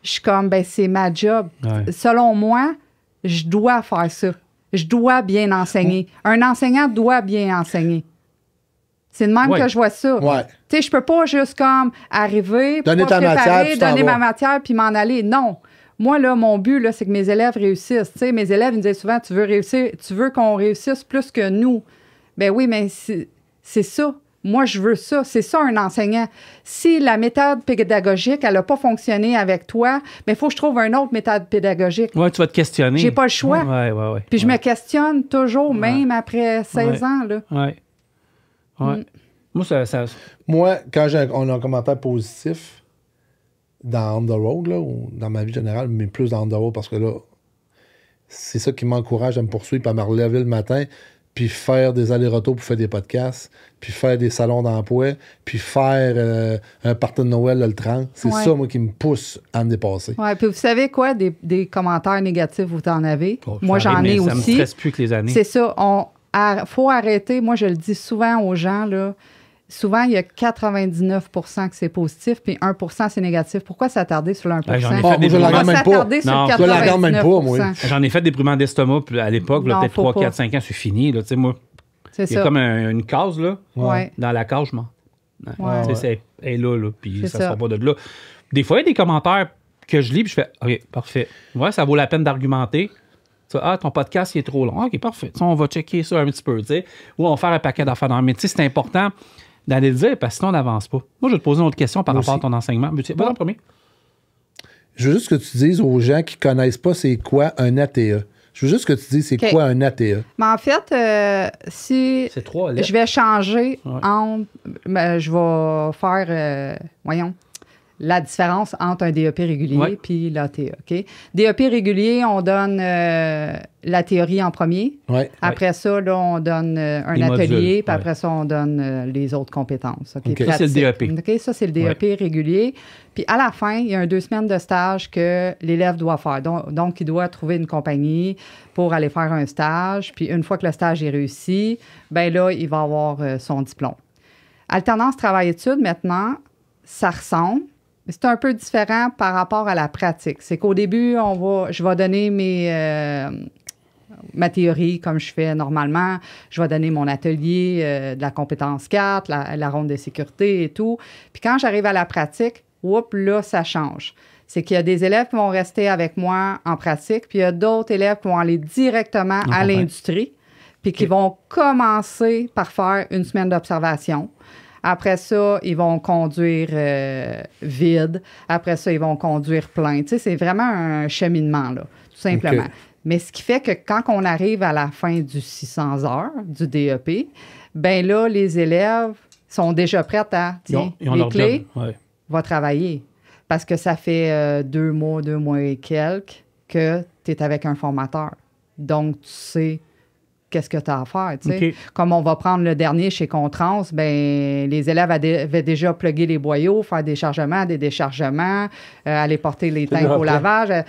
je suis comme, ben, c'est ma job. Ouais. Selon moi, je dois faire ça. Je dois bien enseigner. Un enseignant doit bien enseigner. C'est de même Ouais. que je vois ça. Ouais. Tu sais, je peux pas juste comme arriver, Donner pas ta matière, préparer, puis tu t'en donner vas. ma matière puis m'en aller. Non. Moi, là, mon but, là, c'est que mes élèves réussissent. Tu sais, mes élèves, ils me disent souvent, tu veux réussir, tu veux qu'on réussisse plus que nous. Ben oui, mais c'est ça. Moi, je veux ça. C'est ça, un enseignant. Si la méthode pédagogique, elle n'a pas fonctionné avec toi, il faut que je trouve une autre méthode pédagogique. Ouais, tu vas te questionner. J'ai pas le choix. Ouais. Puis je me questionne toujours, même après 16 Ouais. ans. Là. Ouais. Ouais. Moi, ça. Moi, quand on a un commentaire positif dans On the Road, là, ou dans ma vie générale, mais plus dans On the Road, parce que là, c'est ça qui m'encourage à me poursuivre, puis à me relever le matin, puis faire des allers-retours pour faire des podcasts, puis faire des salons d'emploi, puis faire un party de Noël le 30. C'est Ouais. ça, moi, qui me pousse à me dépasser. Ouais, puis vous savez quoi, des commentaires négatifs, vous en avez. Oh, Moi, ça j'en arrive, ai mais Ça me aussi. stresse plus que les années. C'est ça. Faut arrêter. Moi, je le dis souvent aux gens, là. Souvent, il y a 99% que c'est positif, puis 1% c'est négatif. Pourquoi s'attarder sur le 1%? J'en ai fait moi, des je la On va regarde même pas. s'attarder sur Non, le je la regarde même pas, moi. 99%. J'en ai fait des brûlements d'estomac puis à l'époque, là, Non, peut-être faut 3, pas. 4, 5 ans, c'est fini. Là, tu sais, moi, C'est il y a ça. comme une case, là. Ouais. Dans la case, je m'en. Ouais. Tu sais, elle est là, puis C'est ça ça. sort pas de là. Des fois, il y a des commentaires que je lis, puis je fais OK, parfait. Ouais, ça vaut la peine d'argumenter. Ton podcast, il est trop long. OK, parfait. On va checker ça un petit peu, tu sais. Ou on va faire un paquet d'affaires dans le métier. C'est important d'aller le dire parce que sinon, on n'avance pas. Moi, je vais te poser une autre question par rapport à ton enseignement. Vas-y, en premier. Je veux juste que tu dises aux gens qui ne connaissent pas c'est quoi un ATE. Je veux juste que tu dises c'est quoi un ATE. Mais en fait, si C'est 3 lettres. je vais changer entre... je vais faire, la différence entre un DEP régulier puis l'ATE. OK? DEP régulier, on donne la théorie en premier. Ouais. Après ça, là, on donne un Les atelier, modules, puis après ça, on donne les autres compétences. OK? OK. Ça, c'est le Pratique. DEP. OK? Ça, c'est le DEP régulier. Puis à la fin, il y a 2 semaines de stage que l'élève doit faire. Donc, il doit trouver une compagnie pour aller faire un stage. Puis une fois que le stage est réussi, bien là, il va avoir son diplôme. Alternance travail-études, maintenant, ça ressemble. C'est un peu différent par rapport à la pratique. C'est qu'au début, je vais donner ma théorie comme je fais normalement. Je vais donner mon atelier de la compétence 4, la ronde de sécurité et tout. Puis quand j'arrive à la pratique, là, ça change. C'est qu'il y a des élèves qui vont rester avec moi en pratique, puis il y a d'autres élèves qui vont aller directement à l'industrie, puis qui vont commencer par faire une semaine d'observation. Après ça, ils vont conduire vide. Après ça, ils vont conduire plein. Tu sais, c'est vraiment un cheminement, là, tout simplement. Okay. Mais ce qui fait que quand on arrive à la fin du 600 heures du DEP, bien là, les élèves sont déjà prêts à, tiens, Ils ont les leur clés, job. Ouais. va travailler. Parce que ça fait 2 mois et quelques que tu es avec un formateur. Donc, tu sais qu'est-ce que tu as à faire, tu sais. OK. Comme on va prendre le dernier chez Contrans, ben les élèves avaient déjà plugué les boyaux, faire des chargements, des déchargements, aller porter les tanks au lavage,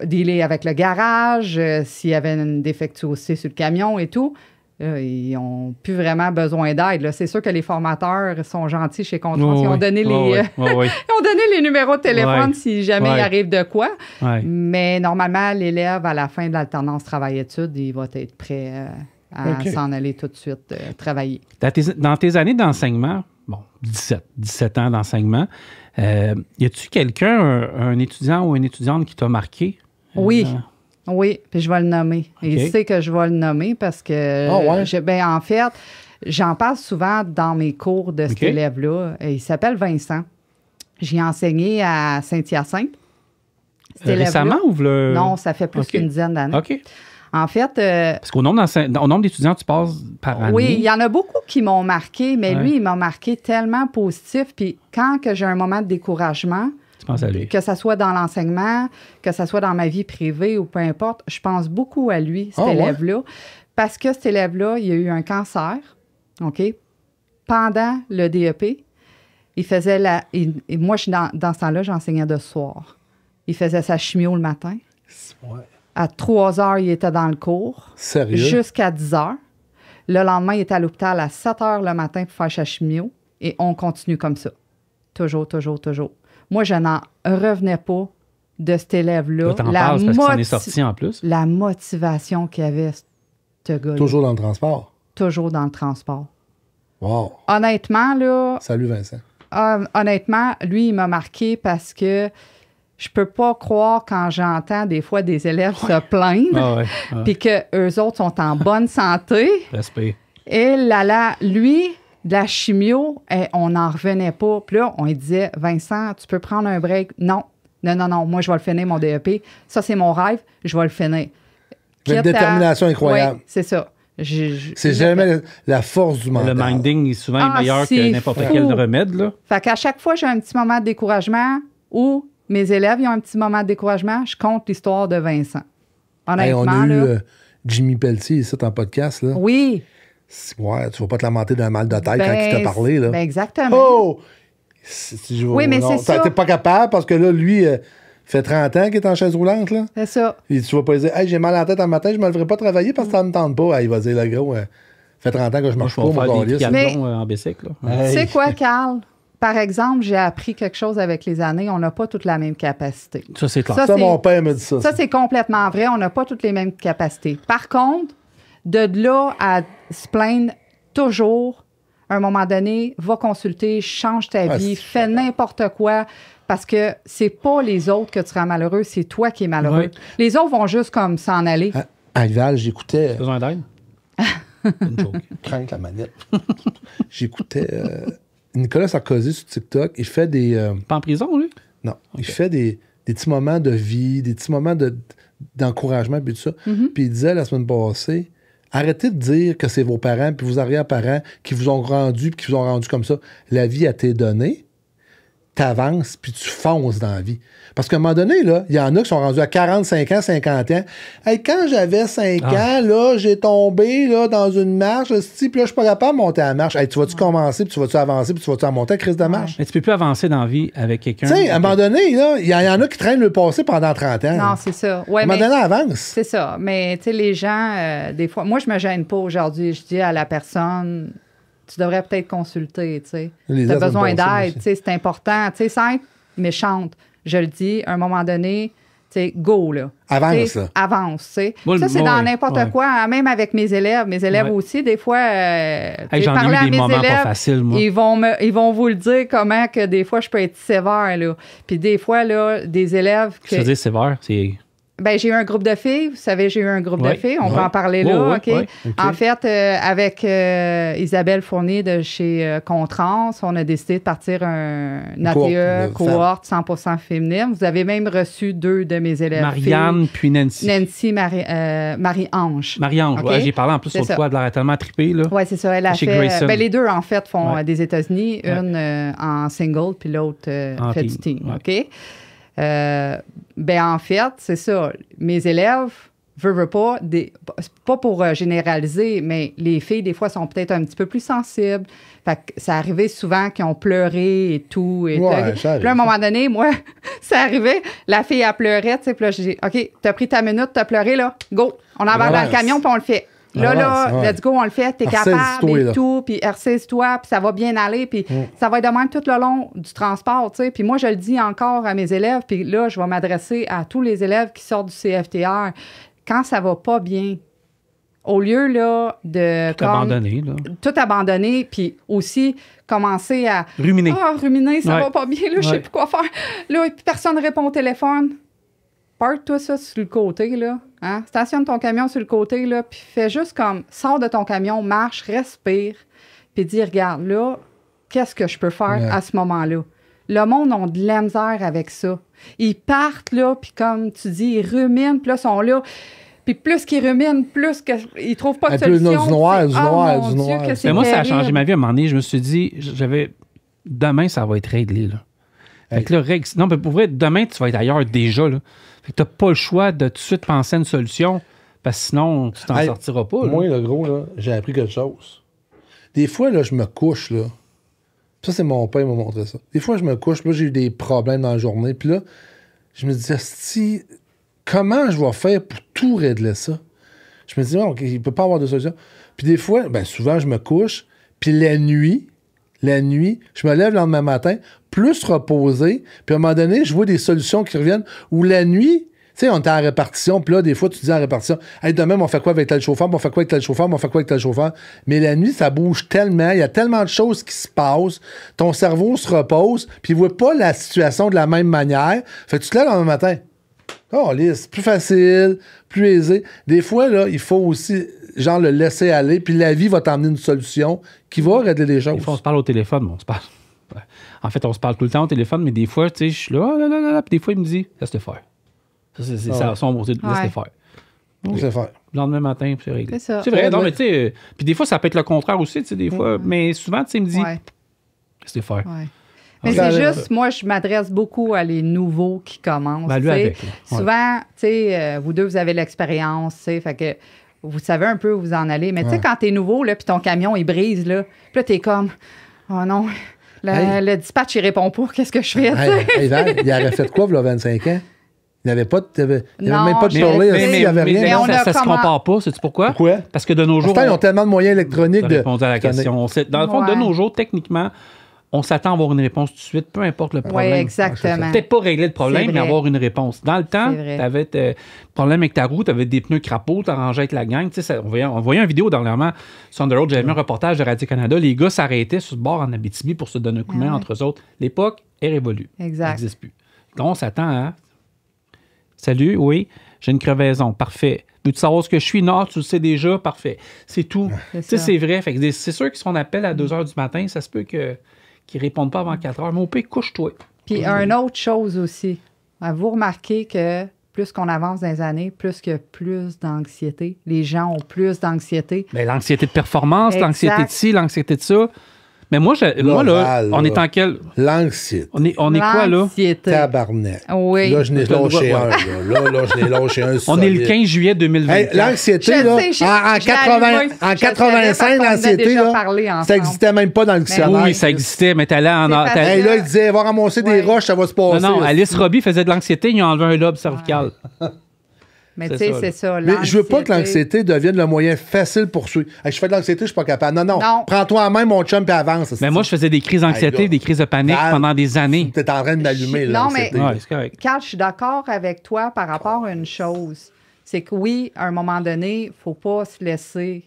dealer avec le garage, s'il y avait une défectuosité sur le camion et tout. Ils n'ont plus vraiment besoin d'aide. Là. C'est sûr que les formateurs sont gentils chez Contrans. Ils ont donné ils ont donné les numéros de téléphone si jamais il arrive de quoi. Ouais. Mais normalement, l'élève, à la fin de l'alternance travail-études, il va être prêt à s'en aller tout de suite travailler. Dans tes années d'enseignement, 17 ans d'enseignement, y a-tu quelqu'un, un étudiant ou une étudiante qui t'a marqué? Oui. Oui, puis je vais le nommer. Il sait que je vais le nommer parce que, en fait, j'en parle souvent dans mes cours de cet élève-là. Il s'appelle Vincent. J'y ai enseigné à Saint-Hyacinthe. Récemment ou le... Non, ça fait plus qu'une dizaine d'années. OK. En fait... parce qu'au nombre d'étudiants, tu passes par année. Oui, il y en a beaucoup qui m'ont marqué, mais lui, il m'a marqué tellement positif. Puis quand que j'ai un moment de découragement... Que ça soit dans l'enseignement, que ça soit dans ma vie privée ou peu importe, je pense beaucoup à lui, cet élève-là. Parce que cet élève-là, il a eu un cancer, OK? Pendant le DEP, il faisait moi, dans ce temps-là, j'enseignais de soir. Il faisait sa chimio le matin. Ouais. À 3 heures, il était dans le cours. Sérieux? Jusqu'à 10 heures. Le lendemain, il était à l'hôpital à 7 heures le matin pour faire sa chimio. Et on continue comme ça. Toujours, toujours, toujours. Moi, je n'en revenais pas de cet élève-là. T'en parles parce que ça en est sorti en plus. La motivation qu'il avait, ce gars-là. Toujours dans le transport? Toujours dans le transport. Wow! Honnêtement, là... Salut, Vincent. Honnêtement, lui, il m'a marqué parce que je peux pas croire quand j'entends des fois des élèves se plaindre puis qu'eux autres sont en bonne santé. Respect. Et là, lui... De la chimio, on n'en revenait pas. Puis là, on lui disait, Vincent, tu peux prendre un break? Non, moi, je vais le finir, mon DEP. Ça, c'est mon rêve, je vais le finir. Une détermination incroyable. Oui, c'est ça. C'est jamais la force du mental. Le minding est souvent meilleur que n'importe quel remède. Là. Fait qu'à chaque fois, j'ai un petit moment de découragement ou mes élèves ils ont un petit moment de découragement, je compte l'histoire de Vincent. Honnêtement, on a eu Jimmy Pelletier ici, en podcast. Là. Oui. Ouais, tu vas pas te lamenter d'un mal de tête quand il t'a parlé. Là. Ben exactement. Oh! Oui, mais c'est ça. T'es pas capable parce que là, lui, fait 30 ans qu'il est en chaise roulante. Là. C'est ça. Et tu vas pas dire, hey, j'ai mal à la tête un matin, je me leverai pas travailler parce que ça me tente pas. Il va dire, le gros, fait 30 ans que je marche pas, mon gars. Mais en bicycle. Tu sais quoi, Carl? Par exemple, j'ai appris quelque chose avec les années. On n'a pas toutes la même capacité. Ça, c'est clair. Ça, mon père me dit ça. Ça, c'est complètement vrai. On n'a pas toutes les mêmes capacités. Par contre, de là à se plaindre toujours, à un moment donné, va consulter, change ta vie, fais n'importe quoi Parce que c'est pas les autres que tu rends malheureux, c'est toi qui es malheureux. Ouais. Les autres vont juste comme s'en aller. À Val, j'écoutais... Besoin d'aide? Une joke. Crank la manette. J'écoutais Nicolas Sarkozy sur TikTok. Il fait des... Pas en prison, lui? Non. Il fait des petits moments de vie, des petits moments d'encouragement, puis tout ça. Puis il disait la semaine passée, arrêtez de dire que c'est vos parents puis vos arrière-parents qui vous ont rendu puis qui vous ont rendu comme ça. La vie a été donnée. T'avances, puis tu fonces dans la vie. Parce qu'à un moment donné, là, il y en a qui sont rendus à 45 ans, 50 ans. Hey, quand j'avais 5 ans, là, j'ai tombé là, dans une marche, puis là, je suis pas capable de monter à la marche. Hey, tu vas-tu commencer, puis tu vas-tu avancer, puis tu vas-tu en monter à crise de marche? Mais tu peux plus avancer dans la vie avec quelqu'un. Tu sais, à un moment donné, là, il y en a qui traînent le passé pendant 30 ans. Non, c'est ça. Ouais, à un moment donné, avance. C'est ça. Mais, tu sais, les gens, des fois, moi, je me gêne pas aujourd'hui. Je dis à la personne, tu devrais peut-être consulter, tu sais. Tu as besoin d'aide, tu sais, c'est important. Tu sais, sans être méchante, je le dis, à un moment donné, tu sais, go, là. Avance, là. Avance, tu sais. Moi, Ça, c'est dans n'importe quoi, hein, même avec mes élèves. Mes élèves aussi, des fois, j'en ai eu des moments pas faciles, moi. Ils vont vous le dire comment que des fois, je peux être sévère, là. Puis des fois, là, des élèves que... Tu veux dire sévère, c'est... Ben, j'ai eu un groupe de filles. Vous savez, j'ai eu un groupe de filles. On peut en parler là, OK? En fait, avec Isabelle Fournier de chez Contrans, on a décidé de partir un ATE cohorte 100% féminine. Vous avez même reçu 2 de mes élèves. Marianne puis Nancy. Nancy, Marie-Ange. Marie-Ange, okay? J'ai parlé en plus sur toi, de l'air tellement trippé, là. Oui, c'est ça. Elle a chez fait... Grayson. Ben, les 2, en fait, font des États-Unis. Une en single, puis l'autre fait du team. OK? Ben en fait, c'est ça. Mes élèves, veux pas, pas pour généraliser, mais les filles, des fois, sont peut-être un petit peu plus sensibles. Fait que ça arrivait souvent qu'ils ont pleuré et tout. Et puis à un moment donné, moi, ça arrivait, la fille, elle pleurait, tu sais, puis là, j'ai dit, OK, t'as pris ta minute, t'as pleuré, là, go. On embarque dans le camion, puis on le fait. Là, let's go, on le fait, t'es capable et tout, puis ressaisis-toi, puis ça va bien aller, puis ça va être de même tout le long du transport, tu sais. Puis moi, je le dis encore à mes élèves, puis là, je vais m'adresser à tous les élèves qui sortent du CFTR. Quand ça va pas bien, au lieu, là, de... Tout abandonner, là. Tout abandonner, puis aussi commencer à... Ruminer. Ruminer, ça va pas bien, là, je sais plus quoi faire. Là, puis personne répond au téléphone. Parque-toi ça sur le côté, là. Hein? Stationne ton camion sur le côté, là, puis fais juste comme, sors de ton camion, marche, respire, puis dis, regarde, là, qu'est-ce que je peux faire à ce moment-là? Le monde a de la misère avec ça. Ils partent, là, puis comme tu dis, ils ruminent, puis là, ils sont là. Puis plus qu'ils ruminent, plus qu'ils ne trouvent pas de solution. Du noir. Mais moi, ça a changé ma vie à un moment donné. Je me suis dit, demain, ça va être réglé, là. Fait que là, non, mais pour vrai, demain, tu vas être ailleurs déjà, là. Fait que t'as pas le choix de tout de suite penser à une solution, parce que sinon, tu t'en sortiras pas. Là. Moi, le gros, là, j'ai appris quelque chose. Des fois, là, je me couche, là. Ça, c'est mon père qui m'a montré ça. Des fois, je me couche, là, j'ai eu des problèmes dans la journée, puis là, je me dis, comment je vais faire pour tout régler ça? Je me dis, OK, il peut pas avoir de solution. Puis des fois, ben souvent, je me couche, puis la nuit, je me lève le lendemain matin, plus reposé, puis à un moment donné, je vois des solutions qui reviennent, où la nuit, tu sais, on est en répartition, puis là, des fois, tu dis en répartition, hey, demain, on fait quoi avec tel chauffeur, on fait quoi avec tel chauffeur, on fait quoi avec tel chauffeur. Mais la nuit, ça bouge tellement, il y a tellement de choses qui se passent, ton cerveau se repose, puis il voit pas la situation de la même manière. Fait que tu te lèves le lendemain matin. Oh, lisse, plus facile, plus aisé. Des fois, là, il faut aussi, genre, le laisser aller, puis la vie va t'emmener une solution qui va régler les choses. Des fois, on se parle au téléphone, mais on se parle. En fait, on se parle tout le temps au téléphone, mais des fois, tu sais, je suis là, puis des fois, il me dit, laisse-le faire. Ça, c'est ça, son mot, laisse-le faire. Laisse-le faire. Le lendemain matin, puis c'est réglé. C'est vrai, non, mais tu sais, puis des fois, ça peut être le contraire aussi, tu sais, des fois, mais souvent, tu sais, il me dit, laisse-le faire. Mais c'est juste, moi, je m'adresse beaucoup à les nouveaux qui commencent. Ben, lui avec, souvent, tu sais, vous deux, vous avez l'expérience, tu sais, fait que vous savez un peu où vous en allez. Mais tu sais, quand t'es nouveau, là, puis ton camion, il brise, là, puis là, t'es comme, oh non, le dispatch, il répond pas, qu'est-ce que je fais, il aurait fait quoi, il y a 25 ans? Il n'y avait pas de même pas de tourner, il n'y avait rien. Mais ça se compare pas, sais-tu pourquoi? Pourquoi? Parce que de nos jours... ils ont tellement de moyens électroniques de... répondre à la question. Dans le fond, de nos jours, techniquement, on s'attend à avoir une réponse tout de suite, peu importe le problème. Oui, exactement. Peut-être pas régler le problème, C'est mais vrai. avoir une réponse. Dans le temps, C'est vrai. tu avais problème avec ta roue, tu avais des pneus crapauds, tu arrangeais avec la gang. Tu sais, on voyait une vidéo dernièrement sur On the Road, j'avais vu un reportage de Radio-Canada. Les gars s'arrêtaient sur ce bord en Abitibi pour se donner un coup de main entre eux autres. L'époque est révolue. Exact. Ça n'existe plus. Donc, on s'attend à... Salut, oui, j'ai une crevaison. Parfait. Veux-tu savoir ce que je suis? Non, tu le sais déjà. Parfait. C'est tout. C'est Tu sais, ça. c'est vrai. Fait que c'est sûr que si on appelle à 2 h du matin, ça se peut qu'ils ne répondent pas avant 4 h. Mais au pire, couche-toi. Puis, une autre chose aussi. Vous remarquez que plus qu'on avance dans les années, plus qu'il y a plus d'anxiété. Les gens ont plus d'anxiété. Ben, l'anxiété de performance, Exact. l'anxiété de ci, l'anxiété de ça. Mais moi, là, Val, on là. est en quel... L'anxiété. On est quoi, là? L'anxiété. Tabarnak. Oui. Là, je n'ai lâché Ouais. un. Là, je n'ai lâché un. On est le solide. 15 juillet 2024. Hey, l'anxiété, Je là, sais, je- en je l'ai arrivé. en Je savais 85, parce qu'on en a l'anxiété, déjà là, parlé ensemble. ça n'existait même pas dans le dictionnaire. Oui, ça existait, mais t'allais en... C'est t'allais- facile. Hey, là, il disait, va ramasser des Ouais. roches, ça va se passer. Non, là. Alice Robbie faisait de l'anxiété, ils ont enlevé un lobe cervical. Mais C'est tu sais, ça, c'est ça. Mais je veux pas que l'anxiété devienne le moyen facile pour suivre. Hey, je fais de l'anxiété, je suis pas capable. Non. Non. Prends-toi en main, mon chum, puis avance. Mais moi, je faisais des crises d'anxiété, Hey, gars. des crises de panique Val, pendant des années. T'es en train de m'allumer, là. Non, mais- l'anxiété. Ouais, c'est correct. Carl, je suis d'accord avec toi par rapport à une chose. C'est que oui, à un moment donné, il ne faut pas se laisser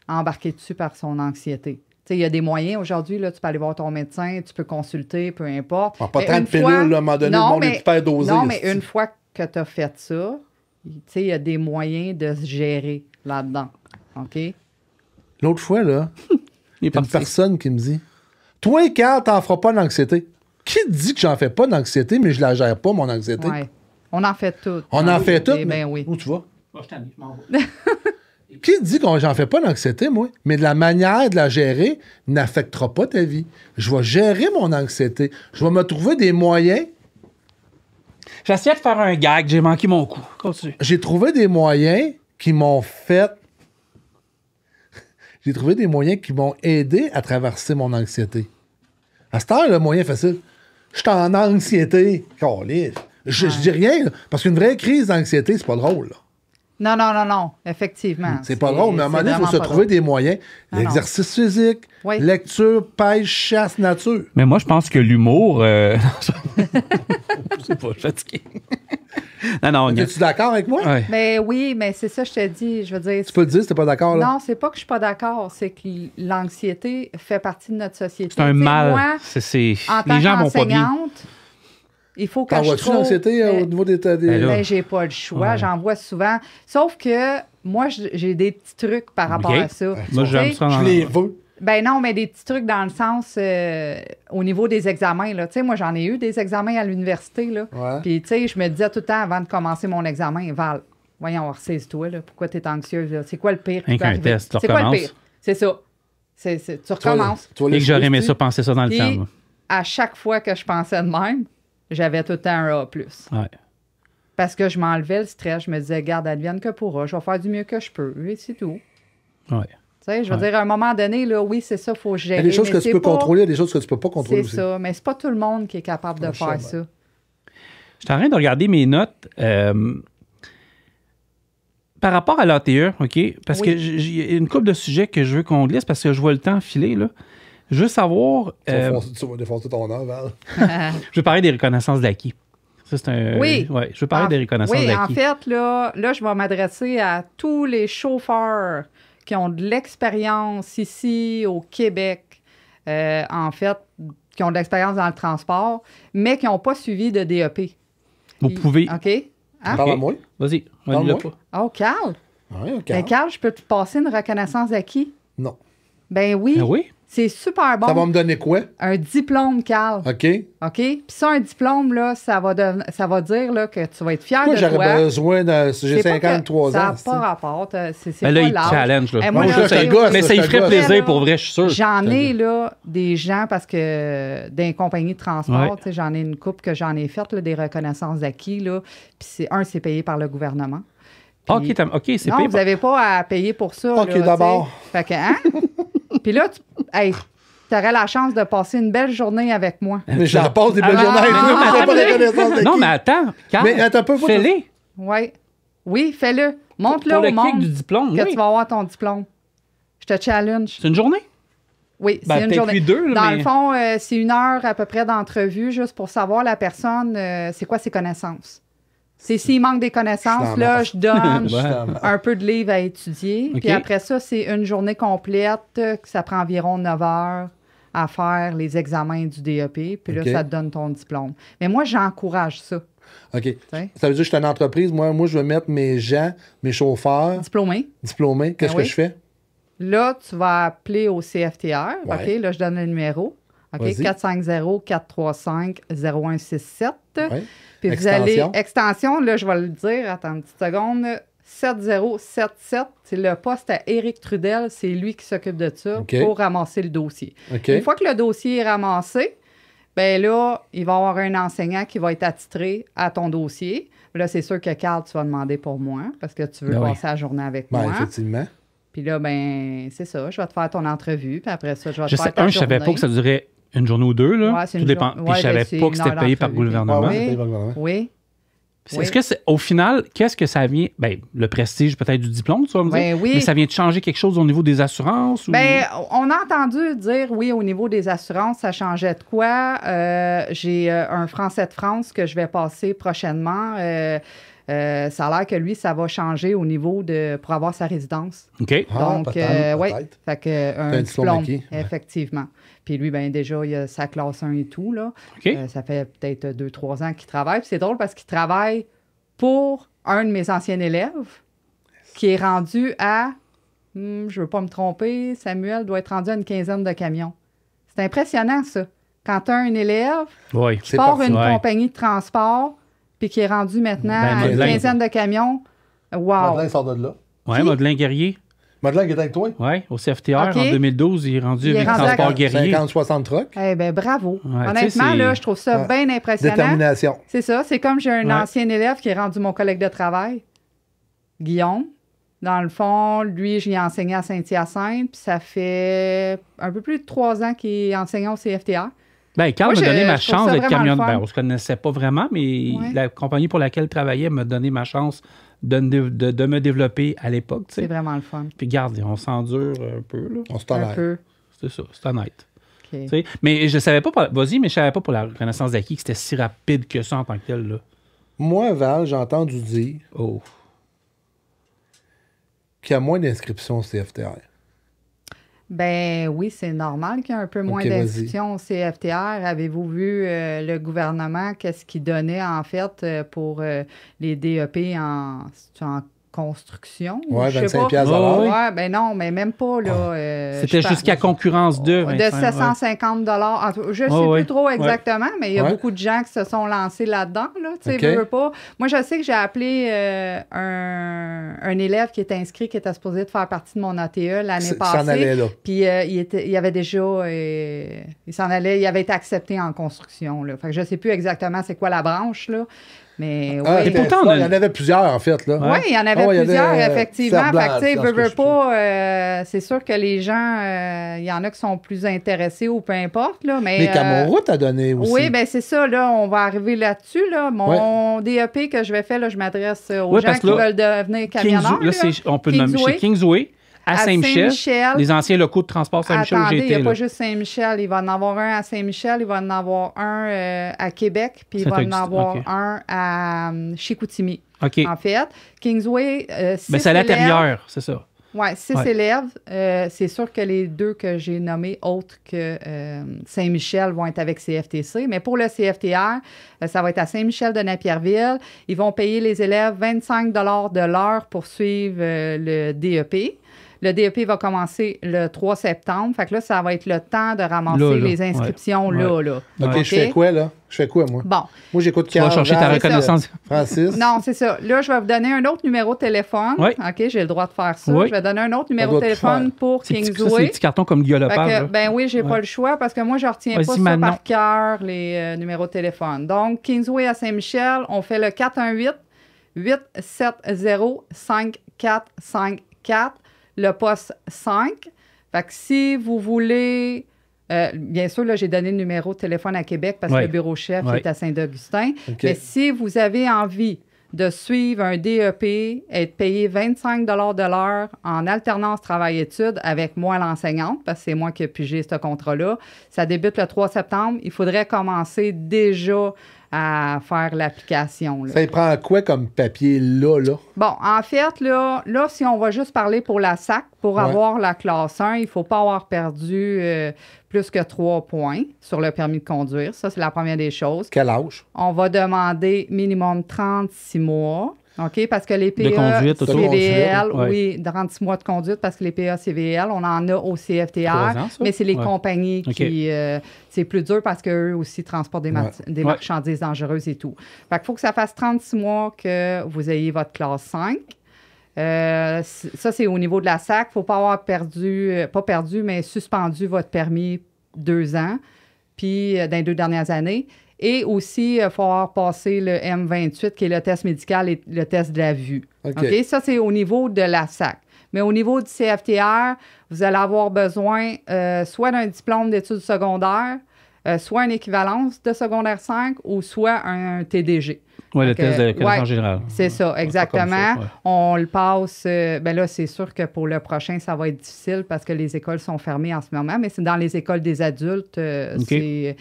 embarquer dessus par son anxiété. Tu sais, il y a des moyens aujourd'hui, là, tu peux aller voir ton médecin, tu peux consulter, peu importe. Ah, pas Mais tant de une pilules, fois- là, à un moment donné, le monde est hyper dosé, Non, mais c'est- une fois que tu as fait ça, tu sais, il y a des moyens de se gérer là-dedans. OK? L'autre fois, là, Il est il y a une parti. personne qui me dit toi, Carl, t'en feras pas d'anxiété. Qui te dit que j'en fais pas d'anxiété, mais je la gère pas, mon anxiété? Ouais. On en fait tout. On en fait tout. Ben mais- oui. Où tu vas? Bon, je t'en dis, je m'en vais. Qui te dit que j'en fais pas d'anxiété, moi? Mais de la manière de la gérer n'affectera pas ta vie. Je vais gérer mon anxiété. Je vais me trouver des moyens. J'essayais de faire un gag, j'ai manqué mon coup. Continue. J'ai trouvé des moyens qui m'ont fait. J'ai trouvé des moyens qui m'ont aidé à traverser mon anxiété. À cette heure, le moyen facile. Je suis en anxiété. Caliste. Je dis rien, là, parce qu'une vraie crise d'anxiété, c'est pas drôle. Là. Non. Effectivement. C'est pas drôle, mais à un moment donné, il faut se vraiment pas trouver drôle. des moyens. Non, L'exercice physique, Oui. lecture, pêche, chasse, nature. Mais moi, je pense que l'humour... je sais pas, je suis fatigué. non. Es-tu d'accord avec moi? Ouais. Mais oui, mais c'est ça, je te dis. Je veux dire. Tu peux le dire si t'es pas d'accord, là? Non, c'est pas que je suis pas d'accord. C'est que l'anxiété fait partie de notre société. C'est un Tu sais, mal. Moi, en tant Les gens vont pas bien. qu'enseignante, il faut que T'en je vois-tu trouve... l'anxiété au niveau des... Ben là. Ben, j'ai pas le choix, Ouais. j'en vois souvent. Sauf que moi, j'ai des petits trucs par rapport Ok. à ça. Moi, Tu j'aime sais, ça. Je les veux. Ben non, mais des petits trucs dans le sens au niveau des examens. Là. Tu sais, moi, j'en ai eu des examens à l'université. Là. Ouais. Puis, tu sais, je me disais tout le temps avant de commencer mon examen, Val, voyons, ressaisis-toi, là. Pourquoi tu es anxieuse? Là? C'est quoi le pire qui Rien peut qu'un arriver? test, tu C'est quoi le recommences. pire? C'est ça. Tu recommences. Et que j'aurais aimé ça, penser ça dans le Puis, temps. moi. à chaque fois que je pensais de même, j'avais tout le temps un A+. Ouais. Parce que je m'enlevais le stress. Je me disais, garde, advienne que pourra. Je vais faire du mieux que je peux. Et c'est tout. Ouais. Tu sais, je veux Ouais. dire, à un moment donné, là, oui, c'est ça, il faut Il gérer. y a des choses mais que tu c'est peux pas- contrôler, il y a des choses que tu peux pas contrôler C'est aussi. ça, mais c'est pas tout le monde qui est capable de Ouais, faire je sais, ça. Je suis en train de regarder mes notes par rapport à l'ATE, OK? Parce Oui. que j'ai une couple de sujets que je veux qu'on glisse parce que je vois le temps filer, là. Je veux savoir... Tu vas défoncer ton œuvre, Val. je veux parler des reconnaissances d'acquis. Ça, c'est un... Oui. Ouais, je veux parler des reconnaissances Oui, en d'acquis. fait, là, je vais m'adresser à tous les chauffeurs qui ont de l'expérience ici au Québec, en fait, qui ont de l'expérience dans le transport, mais qui n'ont pas suivi de DEP. Vous pouvez... OK? Hein? Parle à moi. Vas-y, on Parle-moi. l'a pas. Oh, Carl! Ouais, OK. Ben, Carl, je peux te passer une reconnaissance d'acquis? Non. Ben oui. Ah oui? C'est super bon. Ça va me donner quoi? Un diplôme, Carl. OK. OK? Puis ça, un diplôme, là, ça va dire là, que tu vas être fier Moi, de j'aurais toi. besoin de. J'ai C'est pas que 53 ça ans. n'a pas rapport. C'est Ben là, pas il l'âge. challenge, là. Eh, Moi, là, je te c'est- gosse. Mais ça y je te ferait gosse. plaisir, là, pour vrai, je suis sûr. J'en ai là, des gens, parce que dans les compagnies de transport, Ouais. tu sais, j'en ai une couple que j'en ai faites, là, des reconnaissances d'acquis. Là, puis c'est payé par le gouvernement. Puis- OK, c'est non, payé. vous n'avez pas à payer pour ça. OK, là, tu sais. d'abord. Fait que, hein? Puis là, tu aurais la chance de passer une belle journée avec moi. Mais j'en passe des belles Ah, journées avec non, toi, mais mais j'ai pas attends, de reconnaissance d'acquis. Non, mais attends, Carl, Mais attends un peu, faut- fais-les. Oui. Oui, fais-le. Montre-le Pour le au monde kick du diplôme, que oui. tu vas avoir ton diplôme. Je te challenge. C'est une journée? Oui, Ben, c'est une peut-être journée. lui deux, là, Dans mais- le fond, c'est 1 heure à peu près d'entrevue juste pour savoir la personne, c'est quoi ses connaissances. C'est s'il manque des connaissances, Je suis dans là, la je donne Ouais. un peu de livres à étudier. OK. Puis après ça, c'est une journée complète que ça prend environ 9 heures à faire les examens du DEP. Puis là, OK. ça te donne ton diplôme. Mais moi, j'encourage ça. OK. T'sais. Ça veut dire que je suis une entreprise. Moi, je veux mettre mes gens, mes chauffeurs Diplômé. diplômés. Qu'est-ce Ben que oui. je fais? Là, tu vas appeler au CFTR. Ouais. OK, là, je donne le numéro. OK, Vas-y. 450-435-0167. Ouais. Puis vous Extension. allez... Extension, là, je vais le dire. Attends une petite seconde. 7077, c'est le poste à Éric Trudel. C'est lui qui s'occupe de ça OK. pour ramasser le dossier. OK. Une fois que le dossier est ramassé, ben là, il va y avoir un enseignant qui va être attitré à ton dossier. Là, c'est sûr que Carl, tu vas demander pour moi parce que tu veux Ben oui. passer la journée avec Ben, moi. effectivement. Puis là, ben, c'est ça. Je vais te faire ton entrevue. Puis après ça, je vais te Je faire sais, ta je savais pas journée. que ça durait une journée ou deux, là. Ouais, c'est Tout une dépend. jour- Puis je ouais, savais ben, c'est pas que c'était une heure payé par le d'entrevue. gouvernement. Ouais, Oui. c'est pas grave. Oui. Est-ce que au final, qu'est-ce que ça vient? Ben, le prestige peut-être du diplôme, tu vas me dire. Ben oui. Mais ça vient de changer quelque chose au niveau des assurances? Ou... Ben, on a entendu dire, oui, au niveau des assurances, ça changeait de quoi. J'ai un Français de France que je vais passer prochainement. Ça a l'air que lui, ça va changer au niveau de pour avoir sa résidence. OK. Ah, Donc, peut-être, oui, peut-être. fait que un un diplôme diplôme, acquis, ouais. effectivement. Puis lui, ben déjà, il a sa classe 1 et tout, là. OK. Ça fait peut-être 2-3 ans qu'il travaille. Puis c'est drôle parce qu'il travaille pour un de mes anciens élèves qui est rendu à, je veux pas me tromper, Samuel doit être rendu à une quinzaine de camions. C'est impressionnant, ça. Quand tu as un élève Oui. qui C'est part parti. une Ouais. compagnie de transport puis qui est rendu maintenant Ben, à une Madeleine. quinzaine de camions, wow! Madeleine sort de là. Ouais, Qui? Madeleine Guerrier. Madeleine qui est avec toi? Oui, au CFTR OK. en 2012, il est rendu Il est avec rendu à Transport Guerrier. 50-60 trucks. Eh bien, bravo. Ouais, tu sais, Honnêtement, c'est- là, je trouve ça Ouais. bien impressionnant. Détermination. C'est ça. C'est comme j'ai un Ouais. ancien élève qui est rendu mon collègue de travail, Guillaume. Dans le fond, lui, j'y ai enseigné à Saint-Hyacinthe, puis ça fait un peu plus de 3 ans qu'il est enseignant au CFTR. Ben, Carl Moi, m'a donné ma je trouve chance ça d'être vraiment le camionneur. fun. Ben, on se connaissait pas vraiment, mais Ouais. la compagnie pour laquelle je travaillais m'a donné ma chance de me développer à l'époque. tu sais. C'est vraiment le fun. Puis garde, on s'endure un peu. Là. On se Un tolère. peu. C'est ça, c'est honnête. OK. Tu sais. Mais je savais pas, vas-y, mais je savais pas pour la reconnaissance d'acquis que c'était si rapide que ça en tant que tel. Là. Moi, Val, j'ai entendu dire Oh. qu'il y a moins d'inscriptions au CFTR. Ben oui, c'est normal qu'il y ait un peu moins Ok, vas-y. d'inscriptions au CFTR. Avez-vous vu le gouvernement, qu'est-ce qu'il donnait en fait pour les DEP en construction? Ouais, Je sais 25 pas. piastres Ah, l'heure. oui. Ouais, ben non, mais même pas, là. C'était je jusqu'à concurrence de. de 25, ouais. 750 Je sais ouais. plus trop exactement, mais il y a Ouais. beaucoup de gens qui se sont lancés là-dedans. Là, tu sais, OK. veux pas. Moi, je sais que j'ai appelé un élève qui était inscrit, qui était supposé de faire partie de mon ATE l'année S'en allait passée. là. Puis il avait déjà, il s'en allait, il avait été accepté en construction. Là. Fait que je sais plus exactement c'est quoi la branche, là. Mais Ah, oui. Et pourtant, on a- il y en avait plusieurs, en fait. Là. Oui, il y en avait Ah ouais, il y plusieurs, avait, effectivement. Fer Blanc, Fait que, tu sais, dans ce veux, que veux je pas, c'est sûr que les gens, il y en a qui sont plus intéressés ou peu importe, là, mais... Mais Camaro t'a donné aussi. oui, bien, c'est ça, là, on va arriver là-dessus, là. Mon DEP que je vais faire, là, je m'adresse aux Ouais, gens parce qui que là, veulent devenir camionneurs, Là, c'est- on peut le nommer Kingsway. chez Kingsway, à Saint-Michel. Saint-Michel. Les anciens locaux de transport Saint-Michel où Attendez, il j'ai n'y a été. pas là. juste Saint-Michel. Il va en avoir un à Saint-Michel, il va en avoir un à Québec, puis il va en Saint-Augustin, avoir OK. un à Chicoutimi. OK. En fait, Kingsway, Mais c'est à l'intérieur, c'est ça. Oui, 6 Ouais. élèves. C'est sûr que les deux que j'ai nommés, autres que Saint-Michel, vont être avec CFTC. Mais pour le CFTR, ça va être à Saint-Michel de Napierville. Ils vont payer les élèves 25 de l'heure pour suivre le DEP. Le DEP va commencer le 3 septembre. Fait que là, ça va être le temps de ramasser Là, les inscriptions ouais. là. OK, OK? je fais quoi, là? Je fais quoi, moi? Bon. Moi, j'écoute Tu vas Carl, chercher ta Val, reconnaissance. Francis. Non, c'est ça. Là, je vais vous donner un autre numéro de téléphone. Oui. OK, j'ai le droit de faire ça. Oui. Je vais donner un autre numéro doit de te téléphone faire. pour C'est petit- ça, c'est Kingsway. des petits cartons comme Guillaume Fait que, Lepage. là. ben oui, j'ai Ouais. pas le choix parce que moi, je retiens Vas-y, pas ça Manon. par cœur, les numéros de téléphone. Donc, Kingsway à Saint-Michel, on fait le 418-870-5454, le poste 5. Fait que si vous voulez... bien sûr, là, j'ai donné le numéro de téléphone à Québec parce Ouais. que le bureau chef Ouais. est à Saint-Augustin. OK. Mais si vous avez envie de suivre un DEP, être payé 25 de l'heure en alternance travail-études avec moi l'enseignante, parce que c'est moi qui ai pigé ce contrat-là. Ça débute le 3 septembre. Il faudrait commencer déjà à faire l'application. Là. Ça y prend quoi comme papier là? Bon, en fait, là, si on va juste parler pour la SAC, pour avoir la classe 1, il ne faut pas avoir perdu plus que 3 points sur le permis de conduire. Ça, c'est la première des choses. Quel âge? On va demander minimum 36 mois. OK? Parce que les PA, conduite, CVL, ouais. oui, 36 mois de conduite parce que les PA, CVL, on en a au CFTR, 3 ans, ça? mais c'est les Ouais. compagnies qui... c'est plus dur parce qu'eux aussi transportent des marchandises dangereuses et tout. Fait qu'il faut que ça fasse 36 mois que vous ayez votre classe 5. Ça, c'est au niveau de la SAC. Il ne faut pas avoir mais suspendu votre permis 2 ans, puis dans les 2 dernières années. Et aussi, il faut avoir passé le M28, qui est le test médical et le test de la vue. OK. OK? Ça, c'est au niveau de la SAC. Mais au niveau du CFTR, vous allez avoir besoin soit d'un diplôme d'études secondaires, soit une équivalence de secondaire 5 ou soit un TDG. Oui, le test de connaissance générale. C'est ça, exactement. comme ça, ouais. On le passe. Ben là, c'est sûr que pour le prochain, ça va être difficile parce que les écoles sont fermées en ce moment, mais c'est dans les écoles des adultes. C'est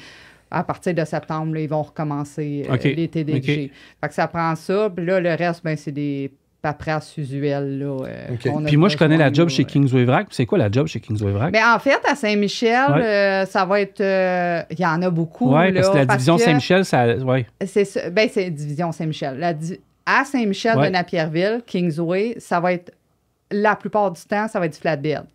à partir de septembre, là, ils vont recommencer les TDG. Fait que ça prend ça. Puis là, le reste, ben, c'est des paperasses usuelles. Là, Puis moi, je connais la job chez Kingsway Vrac. C'est quoi la job chez Kingsway Vrac? Mais en fait, à Saint-Michel, ça va être... Il y en a beaucoup. Oui, parce que la division que Saint-Michel, ça... Ouais. C'est division Saint-Michel. À Saint-Michel de Napierville, Kingsway, ça va être... La plupart du temps, ça va être du flatbed.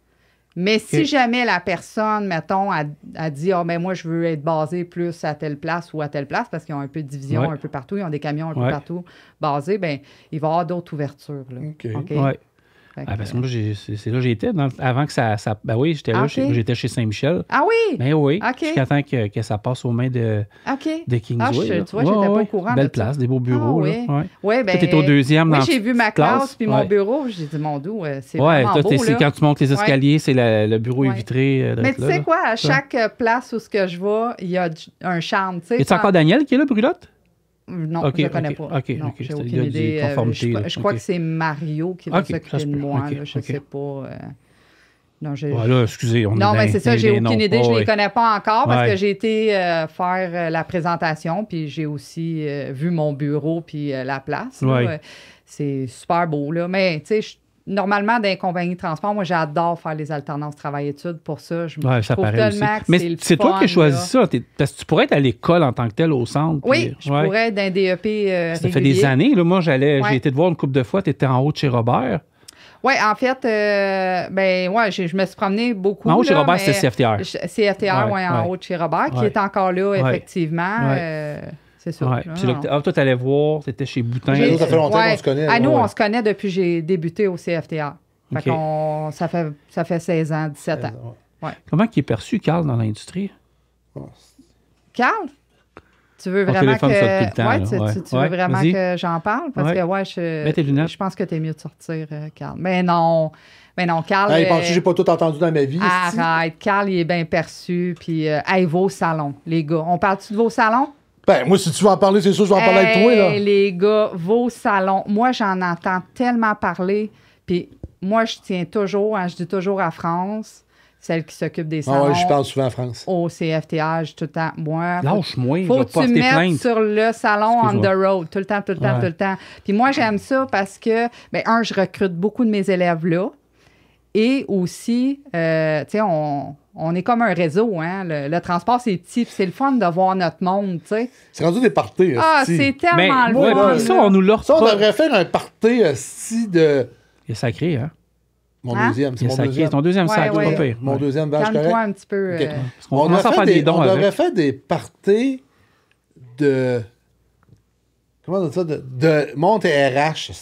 Mais si jamais la personne, mettons, a dit « Ah, ben moi, je veux être basé plus à telle place ou à telle place » parce qu'ils ont un peu de division un peu partout, ils ont des camions un peu partout basés, bien, il va y avoir d'autres ouvertures. Là. OK. Ouais. Parce que moi, c'est là que j'étais. Avant que ça... Ben oui, j'étais là. J'étais chez Saint-Michel. Ah oui? Ben oui. OK. Jusqu'à temps que ça passe aux mains de Kingsway. Tu vois, j'étais pas au courant. Belle place, des beaux bureaux. Oui, ben, toi, t'es au deuxième dans j'ai vu ma classe puis mon bureau. J'ai dit, mon Dieu, c'est vraiment beau. C'est quand tu montes les escaliers, c'est le bureau est vitré. Mais tu sais quoi, à chaque place où je vais, il y a un charme. Est-ce encore Daniel qui est là, Brulotte? Non, je ne connais pas. Non, j'ai aucune idée. Je crois que c'est Mario qui va s'occuper de moi. Je ne sais pas. Non, excusez, non, mais c'est ça, j'ai aucune idée. Je ne les connais pas encore parce que j'ai été faire la présentation, puis j'ai aussi vu mon bureau puis la place. C'est super beau, là. Mais, tu sais, normalement, dans les compagnies de transport, moi, j'adore faire les alternances travail-études. Pour ça, je trouve tellement que mais c'est toi qui as choisi ça. Parce que tu pourrais être à l'école en tant que tel au centre. Oui, je pourrais être dans un DEP ça fait des années. Là, moi, j'ai été te voir une couple de fois. Tu étais en haut de chez Robert. Oui, en fait, je me suis promenée beaucoup. En haut de chez Robert, c'était CFTR. CFTR, en haut de chez Robert, qui est encore là, effectivement. C'est ça. Ouais. Toi, tu allais voir, tu étais chez Boutin. Ça fait longtemps qu'on se connaît. Nous, on se connaît depuis que j'ai débuté au CFTR. Ça fait 16 ans, 17 ans. Comment il est perçu, Carl, dans l'industrie? Carl? Tu veux vraiment que tu veux vraiment que j'en parle? Parce que je pense que tu es mieux de sortir, Carl. Mais non, Carl... Il pense que j'ai pas tout entendu dans ma vie. Arrête, Carl, il est bien perçu. Puis, vos salons, les gars. On parle-tu de vos salons? Ben, moi, si tu veux en parler, c'est sûr, je vais en parler avec toi, là. Les gars, vos salons. Moi, j'en entends tellement parler. Puis, moi, je tiens toujours, je dis toujours à France, celle qui s'occupe des salons. Je parle souvent à France. Au CFTH, tout le temps. Moi, lâche-moi, faut que tu mettes sur le salon on the road, tout le temps, tout le temps. Puis moi, j'aime ça parce que, je recrute beaucoup de mes élèves là. Et aussi, tu sais, on est comme un réseau, hein. Le transport, c'est petit, puis c'est le fun de voir notre monde, tu sais. C'est rendu des parties, c'est tellement le fun. Ça, on nous l'a ça, on devrait faire un party, de... Il est sacré, hein? Mon deuxième, c'est mon sacré. deuxième. Ton deuxième sac, pas pire. Mon deuxième vache correct. Calme-toi un petit peu. Okay. On devrait faire des parties de... Comment on dit ça? De monte RH.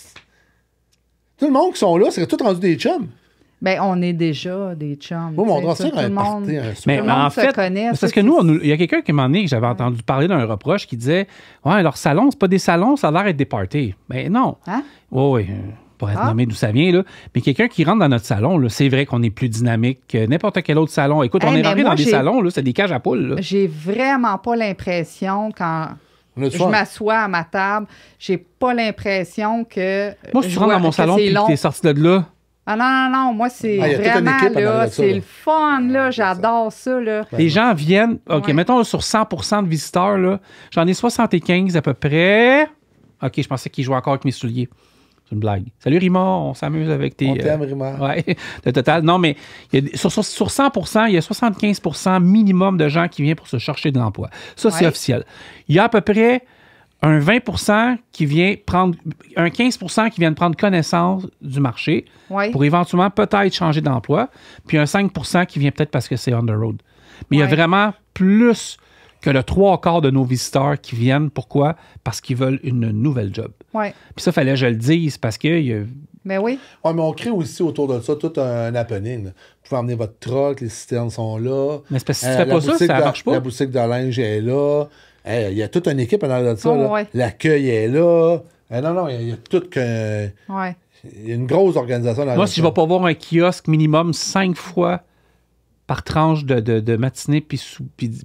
Tout le monde qui sont là, c'est tout rendu des chums. On est déjà des chums. On doit faire un party. Mais en fait, c'est parce que nous, il y a quelqu'un qui m'a dit que j'avais entendu parler d'un reproche qui disait « Ouais, leur salon, c'est pas des salons, ça a l'air d'être des parties. » Mais non. Hein? Oui. Pas être nommé d'où ça vient, là. Mais quelqu'un qui rentre dans notre salon, là, c'est vrai qu'on est plus dynamique que n'importe quel autre salon. Écoute, on est rentré dans des salons, là, c'est des cages à poules. Là. J'ai vraiment pas l'impression quand On a du je fun. m'assois à ma table. J'ai pas l'impression que. Moi, si tu rentres dans mon salon et que t'es sorti de là, Ah non, moi, c'est il y a toute une vraiment, équipe en arrière là, de ça, c'est là. le fun, là, j'adore ça, là. les gens viennent. OK, Ouais. mettons sur 100% de visiteurs, là, j'en ai 75 à peu près. OK, je pensais qu'ils jouaient encore avec mes souliers. C'est une blague. Salut Rima, on s'amuse avec tes. On t'aime, Rima. Ouais, le total. Non, mais il y a, sur 100%, il y a 75% minimum de gens qui viennent pour se chercher de l'emploi. Ça, c'est Ouais. officiel. Il y a à peu près un 20% qui vient prendre. Un 15% qui viennent prendre connaissance du marché Ouais. pour éventuellement peut-être changer d'emploi. Puis un 5% qui vient peut-être parce que c'est on the road. Mais il y a Ouais. vraiment plus que le 3/4 de nos visiteurs qui viennent. Pourquoi? Parce qu'ils veulent une nouvelle job. Ouais. Puis ça, fallait que je le dise parce que Mais oui. Ouais, mais on crée aussi autour de ça tout un happening. Là. Vous pouvez emmener votre truck, les citernes sont là. Mais c'est parce que si tu La fais pas ça, boutique ça de- marche pas. La boutique de linge est là. Il y a toute une équipe en arrière de ça. Oh, là. ouais. L'accueil est là. Non, il y a tout que. Ouais. Il y a une grosse organisation. Moi, si je ne vais pas voir un kiosque minimum 5 fois par tranche de matinée, puis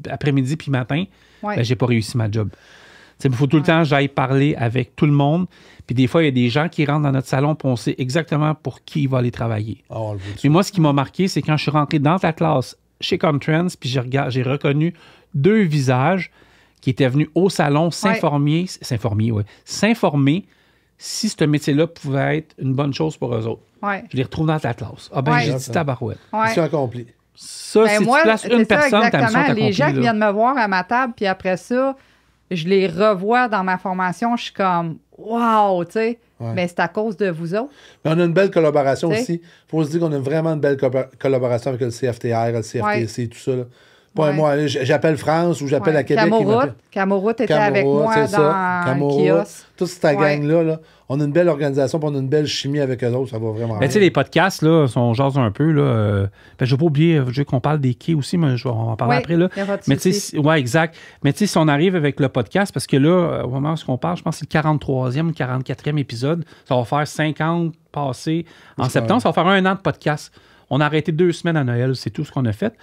après-midi, puis matin, Ouais. ben, j'ai pas réussi ma job. Il faut tout le temps que j'aille parler avec tout le monde. Puis des fois, il y a des gens qui rentrent dans notre salon, puis on sait exactement pour qui il va aller travailler. Ah, on le voit Mais moi, ce qui m'a marqué, c'est quand je suis rentré dans ta classe chez Comtrends, puis j'ai reconnu 2 visages qui étaient venus au salon s'informer si ce métier-là pouvait être une bonne chose pour eux autres. Ouais. Je les retrouve dans ta classe. Ah ben, Ouais. j'ai dit tabarouette. Ouais. Mission accomplie. Ça, Ben, si moi, tu places c'est une ça, personne, ta mission exactement. est accomplie. Les gens qui là. viennent me voir à ma table, puis après ça, je les revois dans ma formation, je suis comme wow, tu sais. Ouais. Mais c'est à cause de vous autres. Mais on a une belle collaboration T'sais. aussi. Il faut se dire qu'on a vraiment une belle collaboration avec le CFTR, le CFTC, tout ça. Là. Pas Ouais. moi, là, j'appelle France ou j'appelle Ouais. à Québec. qui m'appelle. Camoroute était avec moi c'est ça. dans le Camorra, kiosque. toute cette Ouais. gang-là, là, on a une belle organisation, puis on a une belle chimie avec eux autres, ça va vraiment Mais tu sais, les podcasts, là, on jase un peu. Là, ben, je ne vais pas oublier, je veux qu'on parle des quais aussi, mais on va en parler Oui, après. Là. y a pas de Mais tu souci. sais, ouais, exact. Mais tu sais, si on arrive avec le podcast, parce que là, au moment où on parle, je pense que c'est le 43e ou 44e épisode. Ça va faire 50 passés en septembre. Ça va faire 1 an de podcast. On a arrêté 2 semaines à Noël, c'est tout ce qu'on a fait.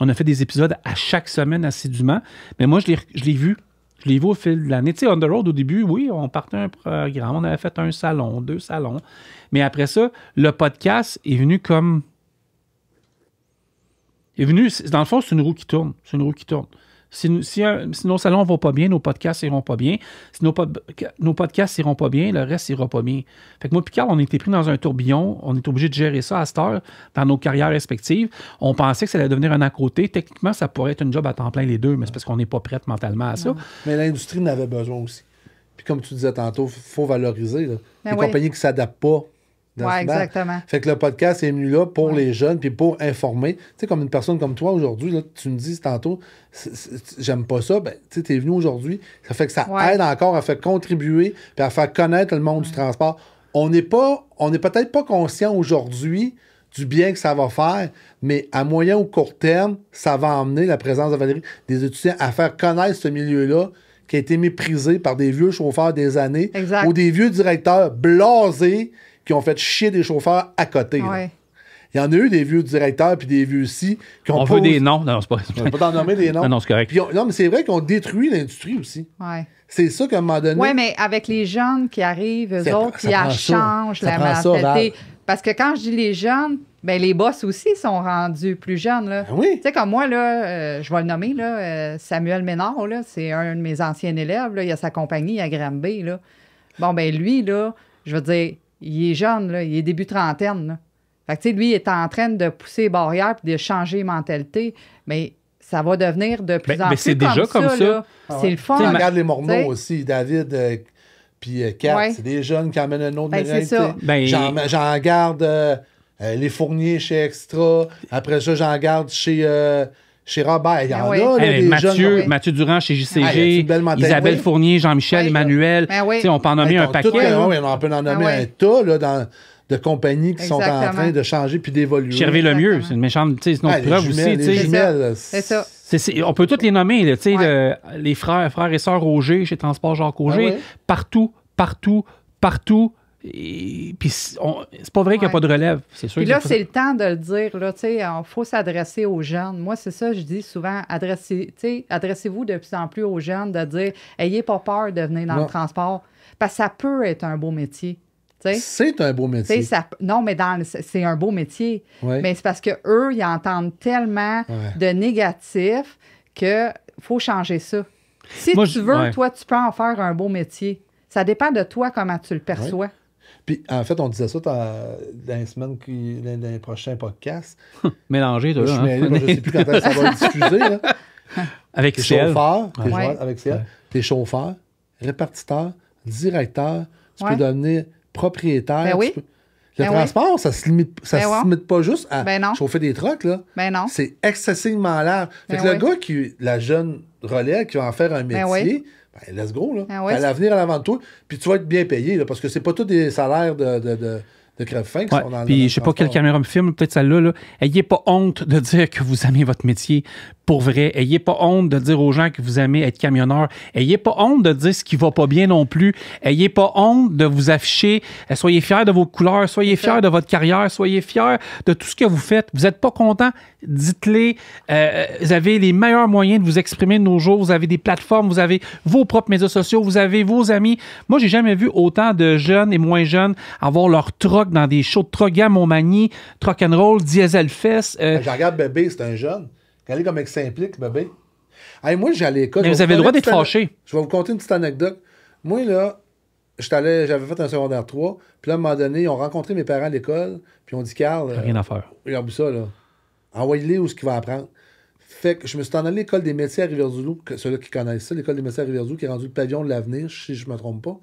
On a fait des épisodes à chaque semaine assidûment. Mais moi, je l'ai vu. Je l'ai vu au fil de l'année. Tu sais, On the Road, au début, oui, on partait un programme. On avait fait 1 salon, 2 salons. Mais après ça, le podcast est venu comme... Dans le fond, c'est une roue qui tourne. C'est une roue qui tourne. Si nos salons ne vont pas bien, nos podcasts n'iront pas bien. Si nos podcasts n'iront pas bien, le reste n'ira pas bien. Fait que moi et Carl, on était pris dans un tourbillon. On est obligé de gérer ça à cette heure dans nos carrières respectives. On pensait que ça allait devenir un à côté. Techniquement, ça pourrait être une job à temps plein les deux, mais c'est parce qu'on n'est pas prête mentalement à ça. Mais l'industrie en avait besoin aussi. Puis comme tu disais tantôt, il faut valoriser. Là. Ben les oui. compagnies qui ne s'adaptent pas. Oui, souvent. exactement. Fait que le podcast est venu là pour Ouais. les jeunes puis pour informer. Tu sais, comme une personne comme toi aujourd'hui, là, tu me dis tantôt, j'aime pas ça, ben, tu sais, t'es venu aujourd'hui, ça fait que ça Ouais. aide encore à faire contribuer puis à faire connaître le monde du transport. On n'est peut-être pas conscient aujourd'hui du bien que ça va faire, mais à moyen ou court terme, ça va emmener la présence de Valérie, des étudiants, à faire connaître ce milieu-là qui a été méprisé par des vieux chauffeurs des années Exact. ou des vieux directeurs blasés qui ont fait chier des chauffeurs à côté. là. Ouais. Il y en a eu des vieux directeurs puis des vieux ci qui ont On pas veut des osé- noms. Non, c'est pas... On va pas t'en nommer des noms. Non, c'est correct. Puis non, mais c'est vrai qu'ils ont détruit l'industrie aussi. Ouais. C'est ça qu'à un moment donné... Oui, mais avec les jeunes qui arrivent, eux Ça- autres, ça qui prend ça. changent Ça la prend ça, mentalité. Val. Parce que quand je dis les jeunes, ben les boss aussi sont rendus plus jeunes. Là. Ben oui. Tu sais, comme moi, là, je vais le nommer, là, Samuel Ménard, là, c'est un de mes anciens élèves. Là, il a sa compagnie à Granby. Là. Bon, ben lui, là, je veux dire, il est jeune, là, il est début trentaine. Là. Fait que, tu sais, lui, il est en train de pousser les barrières et de changer les mentalités. Mais ça va devenir de plus en mais plus c'est déjà comme ça. là. Ah C'est ouais. le fun. Tu sais, Tu regarde les sais. Morneaux aussi, David puis Kat, Ouais. c'est des jeunes qui amènent un autre Ben, mérite, c'est ça. tu sais. Ben, J'en garde les fourniers chez Extra. Après ça, j'en garde chez Robert. Il y en Ben oui. a, là, Hey, des Mathieu, jeunes. oui. Mathieu Durand chez Ah, y a-t-il JCG, une belle mentalité? Isabelle Oui. Fournier, Jean-Michel, Oui. Emmanuel. Ben oui. Tu sais, on peut en nommer Hey, un t'as paquet. tout- là. oui, on peut en nommer Ah un ouais. tas là, de compagnies qui sont en Exactement. train de changer puis d'évoluer. Chervé Lemieux, Exactement. c'est une méchante, tu sais, c'est une autre Ah, les preuve jumelles, aussi. tu sais. les jumelles, C'est ça. On peut tous les nommer, là, tu sais, Ouais. les frères et sœurs Roger chez Transport Jacques Auger. Ah ouais. Partout, Puis c'est pas vrai qu'il n'y a pas de relève. C'est sûr. Puis là, c'est le temps de le dire. Là, il faut s'adresser aux jeunes. Moi, c'est ça, je dis souvent, adressez-vous de plus en plus aux jeunes, de dire, ayez pas peur de venir dans le transport, parce que ça peut être un beau métier. C'est un beau métier. Non, mais c'est un beau métier. Ouais. Mais c'est parce qu'eux, ils entendent tellement de négatifs qu'il faut changer ça. Si tu veux, toi, tu peux en faire un beau métier. Ça dépend de toi comment tu le perçois. Puis, en fait, on disait ça dans les semaines, dans les prochains podcasts. Mélangé, toi, je ne sais plus quand ça va être diffusé. Là. Avec T'es Ciel. chauffeur, avec Ciel. T'es chauffeur, répartiteur, directeur. Tu peux devenir propriétaire. Ben oui. Le transport, ça se limite pas juste à chauffer des trucks. Là. Ben non. C'est excessivement large. Fait que le gars la jeune relève qui va en faire un métier... Ben, let's go, là. T'as l'avenir à l'avant de toi, puis tu vas être bien payé, là, parce que c'est pas tous des salaires de crève-faim qui sont dans le Puis je sais pas quelle caméra me filme, peut-être celle-là. Là. Ayez pas honte de dire que vous aimez votre métier. Pour vrai, ayez pas honte de dire aux gens que vous aimez être camionneur. Ayez pas honte de dire ce qui va pas bien non plus. Ayez pas honte de vous afficher. Soyez fiers de vos couleurs. Soyez fiers de votre carrière. Soyez fiers de tout ce que vous faites. Vous êtes pas content? Dites-les. Vous avez les meilleurs moyens de vous exprimer de nos jours. Vous avez des plateformes. Vous avez vos propres médias sociaux. Vous avez vos amis. Moi, j'ai jamais vu autant de jeunes et moins jeunes avoir leur truck dans des shows de truck à Montmagny, Truck and Roll, Diesel Fest. Je regarde Bébé, c'est un jeune. Regardez comme il s'implique, Bébé. Hey, moi, j'allais à l'école. Mais vous avez le droit d'être fâché. Je vais vous conter une petite anecdote. Moi, là, j'avais fait un secondaire 3. Puis là, à un moment donné, ils ont rencontré mes parents à l'école. Puis ils ont dit, Carl, rien à faire. Regarde ça, là. Envoyez-les où ce qu'il va apprendre. Fait que je me suis en allé à l'école des métiers à Rivière-du-Loup. Ceux-là qui connaissent ça, l'école des métiers à Rivière-du-Loup, qui est rendu le pavillon de l'avenir, si je ne me trompe pas.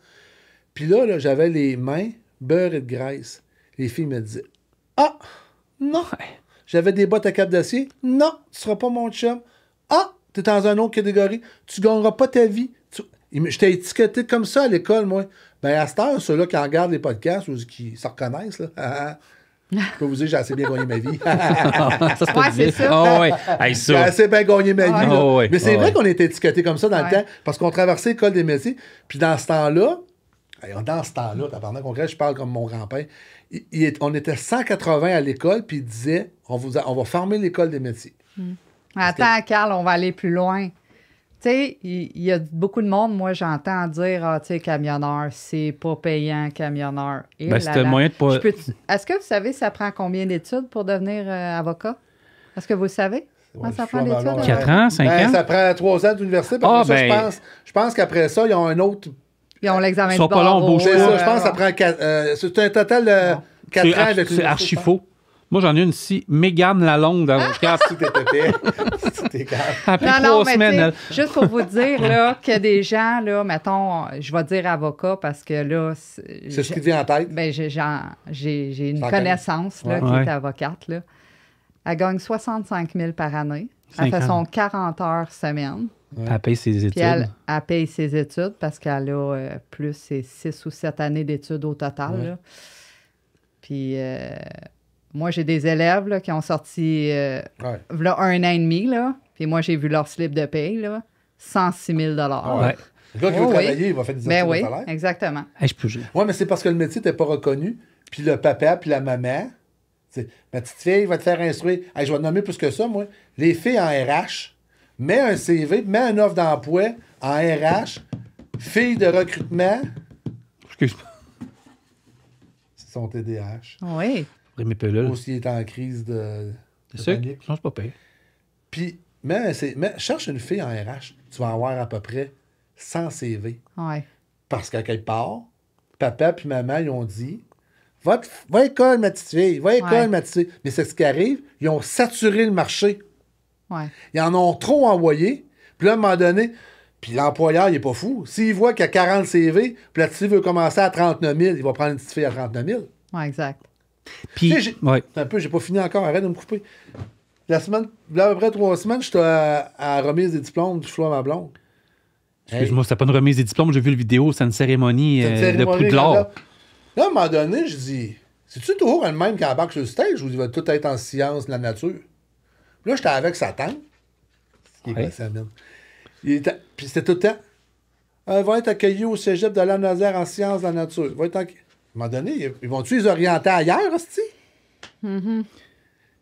Puis là, j'avais les mains beurre et de graisse. Les filles me disaient, ah, non. J'avais des bottes à cap d'acier. Non, tu seras pas mon chum. Ah, t'es dans une autre catégorie. Tu gagneras pas ta vie. J'étais étiqueté comme ça à l'école, moi. Ben, à cette heure, ceux-là qui regardent les podcasts ou qui se reconnaissent, là, je peux vous dire, j'ai assez bien gagné ma vie. C'est ça. Oh, ouais. Hey, ça. J'ai assez bien gagné ma vie. Oh, ouais. Mais c'est vrai qu'on était étiqueté comme ça dans le temps, parce qu'on traversait l'école des métiers. Puis dans ce temps-là, je parle comme mon grand-père, on était 180 à l'école, puis il disait, on va fermer l'école des métiers. Attends, Carl, on va aller plus loin. Tu sais, il y a beaucoup de monde, moi, j'entends dire, tu sais, camionneur, c'est pas payant, camionneur. C'est un moyen de pas... Est-ce que vous savez, ça prend combien d'études pour devenir avocat? Est-ce que vous le savez? Ça prend d'études? 4 ans, 5 ans? Ça prend 3 ans d'université. Je pense qu'après ça, ils ont un autre... Ils ont l'examen de barreau. C'est ça, je pense que ça prend 4... c'est un total de 4 ans avec l'université. C'est archi faux. Moi, j'en ai une ici, Mégane Lalonde, d'avocate. Tout est épais. Après 3 semaines. Juste pour vous dire là, que des gens, là, mettons, je vais dire avocat parce que là... C'est ce qui vient en tête. Ben, j'ai une connaissance là, qui est avocate. Là. Elle gagne 65 000 par année. Elle fait son 40 heures semaine. Elle paye ses études. Puis elle paye ses études parce qu'elle a plus, c'est 6 ou 7 années d'études au total. Là. Puis... moi, j'ai des élèves là, qui ont sorti là, 1 an et demi, là, puis moi, j'ai vu leur slip de paye, là, 106 000 Le gars qui veut travailler, il va faire des études de salaire. Exactement. Oui, mais c'est parce que le métier n'était pas reconnu, puis le papa puis la maman, ma petite fille va te faire instruire. Hey, je vais te nommer plus que ça, moi. Les filles en RH, mets un CV, mets une offre d'emploi en RH, fille de recrutement. Excuse-moi. C'est son TDAH. Oui. Mes pelules. Aussi, il est en crise de panique. Je pense pas pire. Puis, cherche une fille en RH, tu vas avoir à peu près 100 CV. Ouais. Parce qu'à quelque part, papa puis maman, ils ont dit, va à l'école, ma petite fille, va à l'école, ma petite fille. Mais c'est ce qui arrive, ils ont saturé le marché. Ouais. Ils en ont trop envoyé. Puis là, à un moment donné, puis l'employeur, il n'est pas fou. S'il voit qu'il y a 40 CV, puis la petite fille veut commencer à 39 000, il va prendre une petite fille à 39 000. Oui, exact. Puis, j'ai pas fini encore, arrête de me couper. La semaine, là, à peu près 3 semaines, j'étais à remise des diplômes du choix à ma blonde. Excuse-moi, c'était pas une remise des diplômes, j'ai vu le vidéo, c'est une cérémonie de prix de l'or. Là, à un moment donné, je dis, c'est-tu toujours le même qui embarque sur le stage ou il va tout être en sciences de la nature? Puis là, j'étais avec sa tante. Qui est sa mine. Puis c'était tout le temps. Va être accueilli au cégep de la Nazaire en sciences de la nature. Va être un moment donné, ils vont-tu les orienter ailleurs, hostie?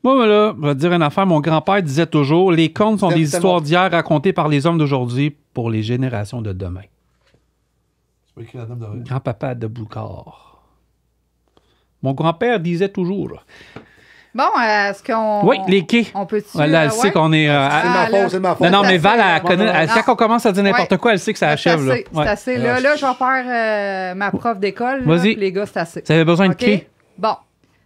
Moi, là, je vais te dire une affaire. Mon grand-père disait toujours, les contes sont des histoires d'hier racontées par les hommes d'aujourd'hui pour les générations de demain. C'est pas écrit la dame de... Grand-papa de Boucard. Mon grand-père disait toujours. Bon, est-ce qu'on... Oui, les quais. On peut-tu... Voilà, elle sait qu'on est... C'est ma là. faute, c'est ma faute. Non, mais Val, elle Bon, connaît, non. quand on commence à dire n'importe Ouais. quoi, elle sait que ça achève. Là. C'est assez. Là, je vais faire ma prof d'école. là, Vas-y. puis les gars, c'est assez. Ça avait besoin de OK? clés Bon.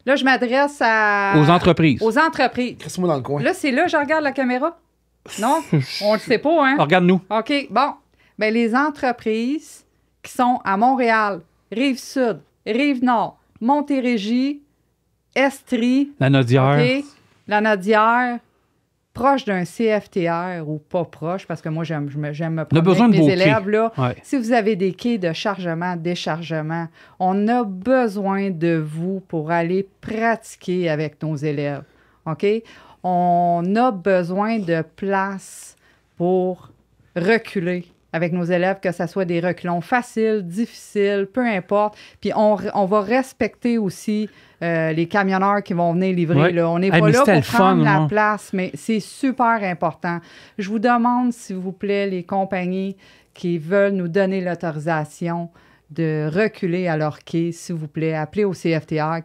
Là, je m'adresse aux entreprises. Aux entreprises. Crisse-moi dans le coin. Là, c'est là que je regarde la caméra? Non? On le sait pas, hein? Regarde-nous. OK, bon. Bien, les entreprises qui sont à Montréal, Rive-Sud, Rive-Nord, Montérégie, Estrie, La Nodière. OK, la Nodière, proche d'un CFTR ou pas proche, parce que moi, j'aime me promener besoin avec de mes vos élèves. quais. Là, Ouais. si vous avez des quais de chargement, déchargement, on a besoin de vous pour aller pratiquer avec nos élèves. OK? On a besoin de place pour reculer avec nos élèves, que ce soit des reculons faciles, difficiles, peu importe. Puis on va respecter aussi les camionneurs qui vont venir livrer. Ouais. Là. On n'est Hey, pas mais là c'était pour le prendre fun, la hein. place, mais c'est super important. Je vous demande, s'il vous plaît, les compagnies qui veulent nous donner l'autorisation de reculer à leur quai, s'il vous plaît, appelez au CFTR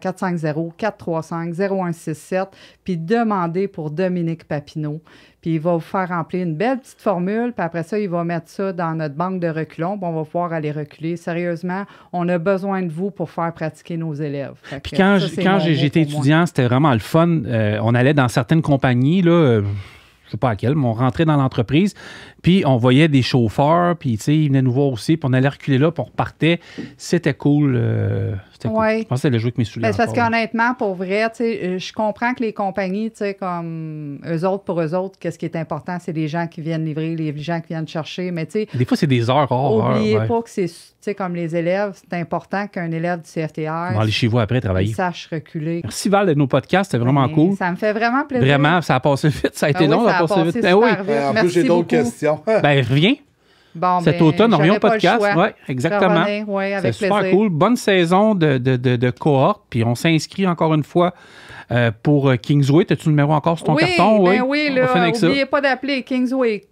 450-435-0167, puis demandez pour Dominique Papineau. Puis il va vous faire remplir une belle petite formule, puis après ça, il va mettre ça dans notre banque de reculons, puis on va pouvoir aller reculer. Sérieusement, on a besoin de vous pour faire pratiquer nos élèves. Fait Puis que quand ça, c'est quand mon j'étais mot pour moi. étudiant, c'était vraiment le fun. On allait dans certaines compagnies, là, je sais pas à quelle, mais on rentrait dans l'entreprise, puis on voyait des chauffeurs, puis tu sais, ils venaient nous voir aussi, puis on allait reculer là, puis on repartait. C'était cool. C'était cool. Ouais. Je pensais aller jouer avec mes souliers. Ben, c'est parce encore, là. qu'honnêtement, pour vrai, tu sais, je comprends que les compagnies, tu sais, comme pour eux autres, qu'est-ce qui est important, c'est les gens qui viennent livrer, les gens qui viennent chercher. Mais tu sais, Des fois, c'est des heures hors oubliez heures. Ouais. pas que c'est, tu sais, comme les élèves, c'est important qu'un élève du CFTR On va aller chez vous après il travailler. sache reculer. Merci Val de nos podcasts, c'était vraiment Ben, cool. Ça me fait vraiment plaisir. Vraiment, ça a passé vite. Ça a été Ah oui, long, ça ça a a passé passé vite. Ben oui. super vite. En plus, Merci j'ai d'autres beaucoup. questions. Ben reviens. Bon, Cet ben, automne, on revient au j'aurais pas le podcast. choix. Oui, exactement. Oui, C'est avec super plaisir. cool. Bonne saison de cohorte. Puis on s'inscrit encore une fois pour Kingsway. As-tu le numéro encore sur ton Oui, carton? ben oui, On va là, finir avec ça. n'oubliez pas d'appeler Kingsway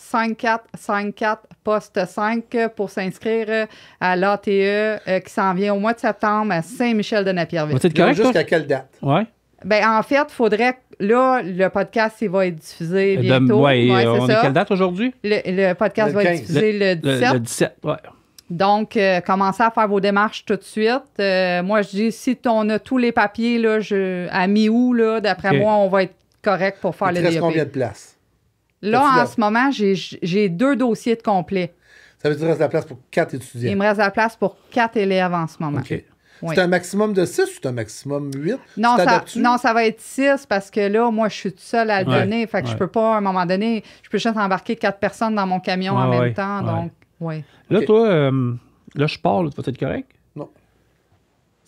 418-870-5454, poste 5, pour s'inscrire à l'ATE qui s'en vient au mois de septembre à Saint-Michel-de-Napierville. Va-tu être Là, correct, toi? jusqu'à quelle date? Ouais. Ben, en fait, il faudrait... Là, le podcast, il va être diffusé bientôt. Ouais, Ouais, on c'est est ça. quelle date aujourd'hui? Le podcast Le va être 15. diffusé le 17. Le 17, ouais. Donc, commencez à faire vos démarches tout de suite. Moi, je dis, si on a tous les papiers là, à mi-août, là, d'après OK. moi, on va être correct pour faire Il te le reste DEP. combien de places? Là, As-tu en la- ce moment, j'ai 2 dossiers de complet. Ça veut dire qu'il reste de la place pour 4 Il étudiants. me reste la place pour 4 élèves en ce moment. OK. Oui. C'est un maximum de 6 ou c'est un maximum 8? Non, Tu ça, t'adaptes-tu? non, ça va être 6 parce que là, moi, je suis toute seule à le Ouais, donner. Fait que je ouais. peux pas, à un moment donné, je peux juste embarquer 4 personnes dans mon camion en Ouais, même ouais, temps. ouais. Donc, oui. Là, OK. toi, là, je pars, là, tu vas être correct? Non.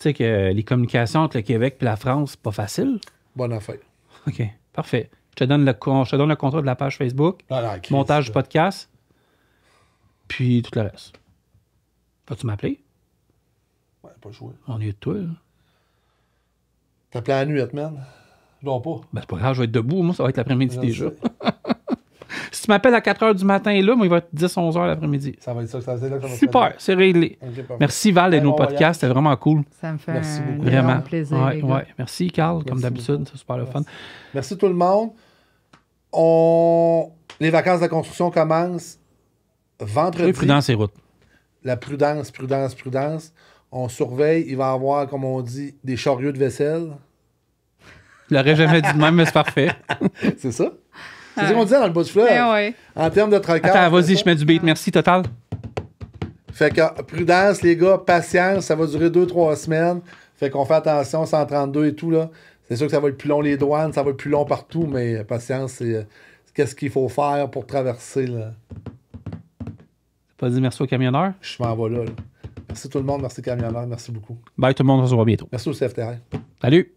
Tu sais que les communications entre le Québec et la France, c'est pas facile. Bonne affaire. OK, parfait. Je te donne le contrat de la page Facebook, Ah, non, Christ, montage du ça. podcast, puis tout le reste. Vas-tu m'appeler? Ouais, pas joué. On est de toi, là. T'as plein la nuit, man. Je dors pas. Ben, c'est pas grave, je vais être debout. Moi, ça va être l'après-midi Je déjà. sais. Si tu m'appelles à 4 h du matin, là, moi, il va être 10-11 h l'après-midi. Ça va être ça. C'est là que ça va se Super, faire. c'est réglé. Ok, parfait. Merci Val de Ben, nos bon podcasts, voyage. c'était vraiment cool. Ça me fait Merci un beaucoup. Vraiment. énorme plaisir. Ouais, les gars. ouais. Merci Carl, comme Merci d'habitude, beaucoup. c'est super le fun. Merci tout le monde. Les vacances de la construction commencent vendredi. Soyez prudents ces routes. La prudence. On surveille. Il va y avoir, comme on dit, des chariots de vaisselle. Je l'aurais jamais dit de même, mais c'est parfait. C'est ça? C'est ce qu'on disait dans le bout du fleuve. Ben ouais. En termes de trocar. Attends, vas-y, c'est je ça? mets du beat. Merci, Total. Fait que prudence, les gars, patience, ça va durer 2-3 semaines. Fait qu'on fait attention, 132 et tout, là. C'est sûr que ça va être plus long les douanes, ça va être plus long partout, mais patience, c'est qu'est-ce qu'il faut faire pour traverser, là. T'as pas dit merci au camionneur? Je m'en vais là. Merci tout le monde, merci camionneur, merci beaucoup. Bye tout le monde, on se revoit bientôt. Merci au CFTR. Salut!